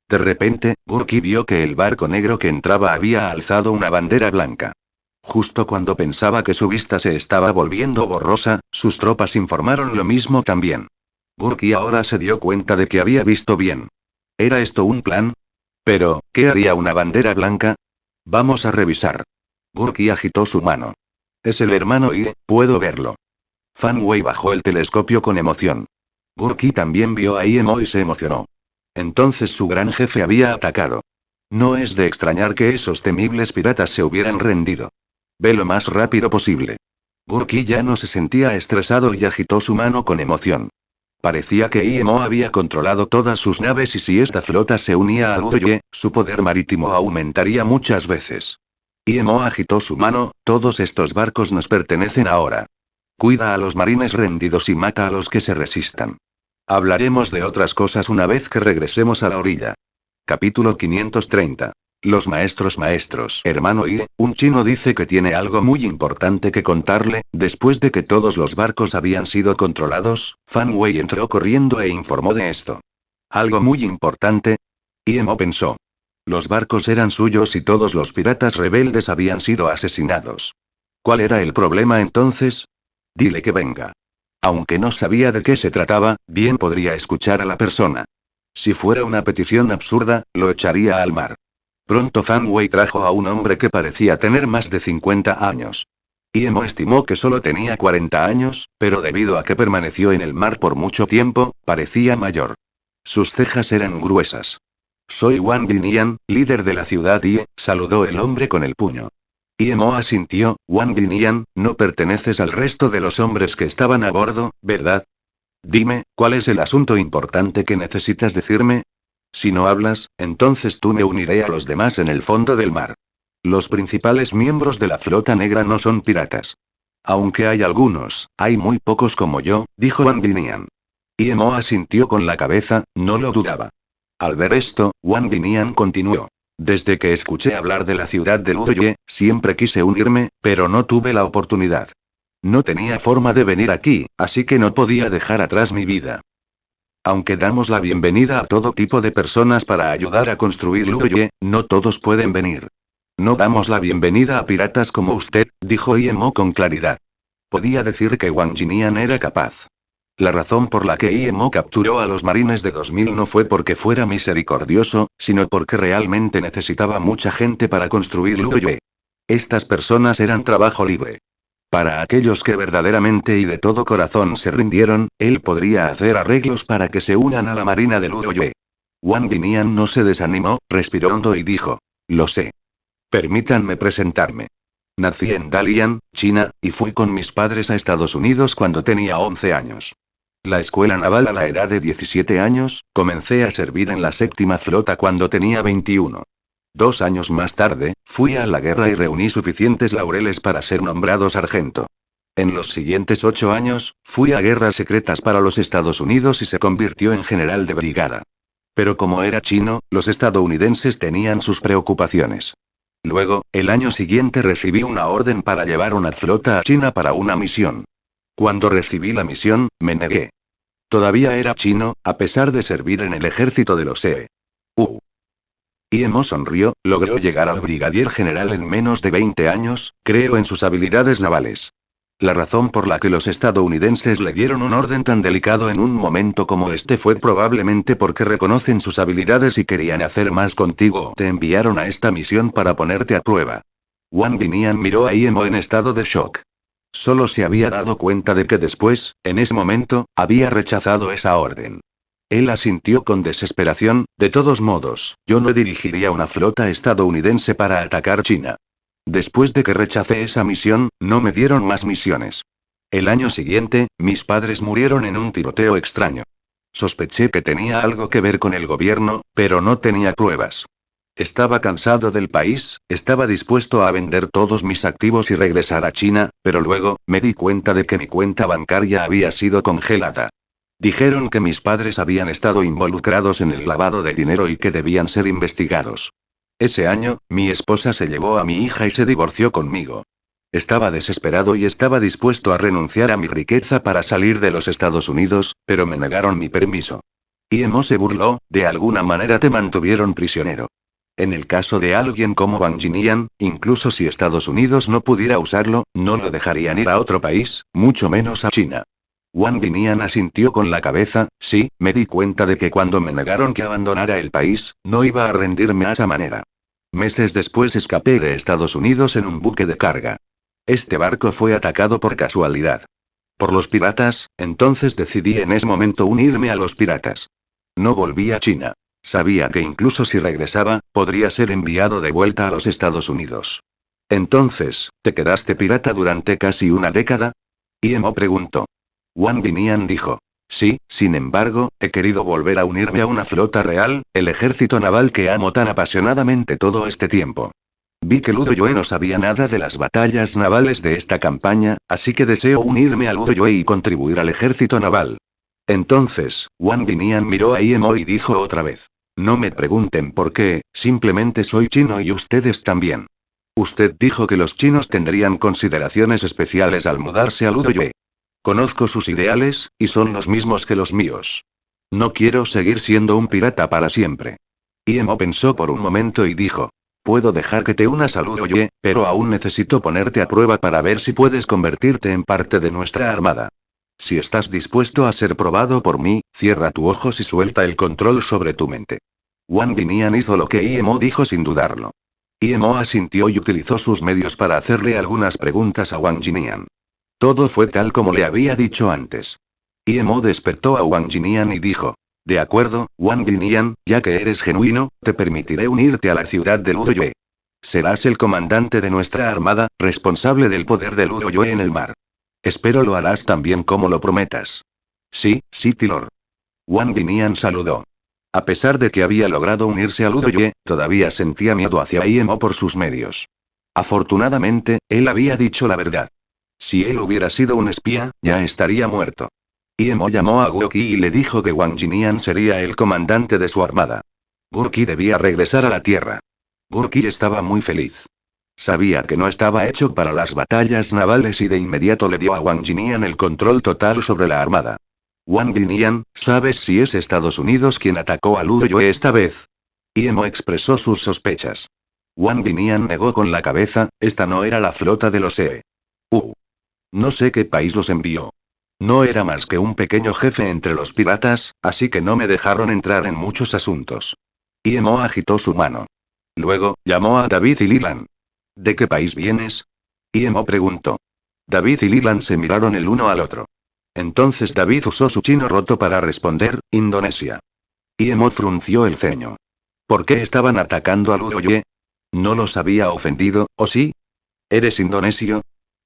De repente, Burki vio que el barco negro que entraba había alzado una bandera blanca. Justo cuando pensaba que su vista se estaba volviendo borrosa, sus tropas informaron lo mismo también. Burki ahora se dio cuenta de que había visto bien. ¿Era esto un plan? Pero, ¿qué haría una bandera blanca? Vamos a revisar. Burki agitó su mano. Es el hermano Ie, puedo verlo. Fan Wei bajó el telescopio con emoción. Burki también vio a Iemo y se emocionó. Entonces su gran jefe había atacado. No es de extrañar que esos temibles piratas se hubieran rendido. Ve lo más rápido posible. Burki ya no se sentía estresado y agitó su mano con emoción. Parecía que Iemo había controlado todas sus naves y si esta flota se unía al Uruye, su poder marítimo aumentaría muchas veces. Iemo agitó su mano, todos estos barcos nos pertenecen ahora. Cuida a los marines rendidos y mata a los que se resistan. Hablaremos de otras cosas una vez que regresemos a la orilla. Capítulo 530. Los maestros. Hermano Ie, un chino dice que tiene algo muy importante que contarle. Después de que todos los barcos habían sido controlados, Fan Wei entró corriendo e informó de esto. ¿Algo muy importante? Iemo pensó. Los barcos eran suyos y todos los piratas rebeldes habían sido asesinados. ¿Cuál era el problema entonces? Dile que venga. Aunque no sabía de qué se trataba, bien podría escuchar a la persona. Si fuera una petición absurda, lo echaría al mar. Pronto Fan Wei trajo a un hombre que parecía tener más de 50 años. Iemo estimó que solo tenía 40 años, pero debido a que permaneció en el mar por mucho tiempo, parecía mayor. Sus cejas eran gruesas. Soy Wang Dinian, líder de la ciudad Ie, saludó el hombre con el puño. Iemo asintió, Wang Dinian, no perteneces al resto de los hombres que estaban a bordo, ¿verdad? Dime, ¿cuál es el asunto importante que necesitas decirme? Si no hablas, entonces tú me uniré a los demás en el fondo del mar. Los principales miembros de la flota negra no son piratas. Aunque hay algunos, hay muy pocos como yo, dijo Wang Dinian. Iemo asintió con la cabeza, no lo dudaba. Al ver esto, Wang Dinian continuó. Desde que escuché hablar de la ciudad de Luoye, siempre quise unirme, pero no tuve la oportunidad. No tenía forma de venir aquí, así que no podía dejar atrás mi vida. Aunque damos la bienvenida a todo tipo de personas para ayudar a construir Luoye, no todos pueden venir. No damos la bienvenida a piratas como usted, dijo Iemo con claridad. Podía decir que Wang Jinian era capaz. La razón por la que Iemo capturó a los marines de 2000 no fue porque fuera misericordioso, sino porque realmente necesitaba mucha gente para construir Luoye. Estas personas eran trabajo libre. Para aquellos que verdaderamente y de todo corazón se rindieron, él podría hacer arreglos para que se unan a la marina de Luoye. Wang Dinian no se desanimó, respiró hondo y dijo. Lo sé. Permítanme presentarme. Nací en Dalian, China, y fui con mis padres a Estados Unidos cuando tenía 11 años. La escuela naval a la edad de 17 años, comencé a servir en la séptima flota cuando tenía 21. 2 años más tarde, fui a la guerra y reuní suficientes laureles para ser nombrado sargento. En los siguientes 8 años, fui a guerras secretas para los Estados Unidos y se convirtió en general de brigada. Pero como era chino, los estadounidenses tenían sus preocupaciones. Luego, el año siguiente recibí una orden para llevar una flota a China para una misión. Cuando recibí la misión, me negué. Todavía era chino, a pesar de servir en el ejército de los Iemo sonrió, logró llegar al brigadier general en menos de 20 años, creo en sus habilidades navales. La razón por la que los estadounidenses le dieron un orden tan delicado en un momento como este fue probablemente porque reconocen sus habilidades y querían hacer más contigo. Te enviaron a esta misión para ponerte a prueba. Wang Dinian miró a Iemo en estado de shock. Solo se había dado cuenta de que después, en ese momento, había rechazado esa orden. Él asintió con desesperación. De todos modos, yo no dirigiría una flota estadounidense para atacar China. Después de que rechacé esa misión, no me dieron más misiones. El año siguiente, mis padres murieron en un tiroteo extraño. Sospeché que tenía algo que ver con el gobierno, pero no tenía pruebas. Estaba cansado del país, estaba dispuesto a vender todos mis activos y regresar a China, pero luego, me di cuenta de que mi cuenta bancaria había sido congelada. Dijeron que mis padres habían estado involucrados en el lavado de dinero y que debían ser investigados. Ese año, mi esposa se llevó a mi hija y se divorció conmigo. Estaba desesperado y estaba dispuesto a renunciar a mi riqueza para salir de los Estados Unidos, pero me negaron mi permiso. IMO se burló. De alguna manera te mantuvieron prisionero. En el caso de alguien como Wang Jinian, incluso si Estados Unidos no pudiera usarlo, no lo dejarían ir a otro país, mucho menos a China. Wang Jinian asintió con la cabeza. Sí, me di cuenta de que cuando me negaron que abandonara el país, no iba a rendirme a esa manera. Meses después escapé de Estados Unidos en un buque de carga. Este barco fue atacado por casualidad. Por los piratas, entonces decidí en ese momento unirme a los piratas. No volví a China. Sabía que incluso si regresaba, podría ser enviado de vuelta a los Estados Unidos. Entonces, ¿te quedaste pirata durante casi una década? IMO preguntó. Wang Jinian dijo. Sí, sin embargo, he querido volver a unirme a una flota real, el ejército naval que amo tan apasionadamente todo este tiempo. Vi que Ludo Yoe no sabía nada de las batallas navales de esta campaña, así que deseo unirme a Ludo Yoe y contribuir al ejército naval. Entonces, Wang Jinian miró a IMO y dijo otra vez. No me pregunten por qué, simplemente soy chino y ustedes también. Usted dijo que los chinos tendrían consideraciones especiales al mudarse a Ludo Yoe. Conozco sus ideales, y son los mismos que los míos. No quiero seguir siendo un pirata para siempre. IMO pensó por un momento y dijo. Puedo dejar que te unas a Ludo Yoe, pero aún necesito ponerte a prueba para ver si puedes convertirte en parte de nuestra armada. Si estás dispuesto a ser probado por mí, cierra tus ojos y suelta el control sobre tu mente. Wang Jinian hizo lo que IMO dijo sin dudarlo. IMO asintió y utilizó sus medios para hacerle algunas preguntas a Wang Jinian. Todo fue tal como le había dicho antes. IMO despertó a Wang Jinian y dijo. De acuerdo, Wang Jinian, ya que eres genuino, te permitiré unirte a la ciudad de Ludo Yoe. Serás el comandante de nuestra armada, responsable del poder de Ludo Yoe en el mar. Espero lo harás tan bien como lo prometas. Sí, Lord. Wang Jinian saludó. A pesar de que había logrado unirse a Ludo Yoe, todavía sentía miedo hacia IMO por sus medios. Afortunadamente, él había dicho la verdad. Si él hubiera sido un espía, ya estaría muerto. IMO llamó a Gurki y le dijo que Wang Jinian sería el comandante de su armada. Gurki debía regresar a la tierra. Gurki estaba muy feliz. Sabía que no estaba hecho para las batallas navales y de inmediato le dio a Wang Jinian el control total sobre la armada. Wang Jinian, ¿sabes si es Estados Unidos quien atacó a Ludo Yoe esta vez? IMO expresó sus sospechas. Wang Jinian negó con la cabeza. Esta no era la flota de los E. No sé qué país los envió. No era más que un pequeño jefe entre los piratas, así que no me dejaron entrar en muchos asuntos. IMO agitó su mano. Luego, llamó a David y Leland. ¿De qué país vienes? IMO preguntó. David y Leland se miraron el uno al otro. Entonces David usó su chino roto para responder. Indonesia. IMO frunció el ceño. ¿Por qué estaban atacando a Ludo Yoe? ¿No los había ofendido, o sí? ¿Eres indonesio?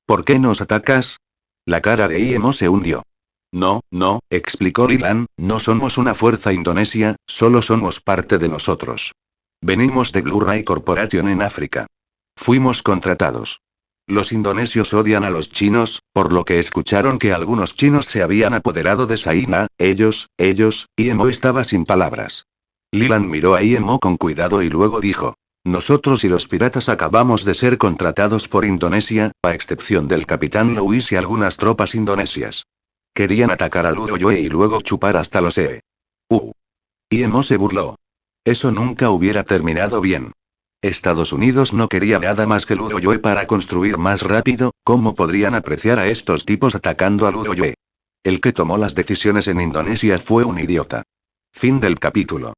¿Por qué nos atacas? La cara de IMO se hundió. No, explicó Leland, no somos una fuerza indonesia, solo somos parte de nosotros. Venimos de Blue Ray Corporation en África. Fuimos contratados. Los indonesios odian a los chinos, por lo que escucharon que algunos chinos se habían apoderado de Saina. Ellos, IMO estaba sin palabras. Leland miró a IMO con cuidado y luego dijo. Nosotros y los piratas acabamos de ser contratados por Indonesia, a excepción del capitán Louis y algunas tropas indonesias. Querían atacar a Ludo Yoe y luego chupar hasta los E. IMO se burló. Eso nunca hubiera terminado bien. Estados Unidos no quería nada más que Ludo Yoe para construir más rápido. ¿Cómo podrían apreciar a estos tipos atacando a Ludo Yoe? El que tomó las decisiones en Indonesia fue un idiota. Fin del capítulo.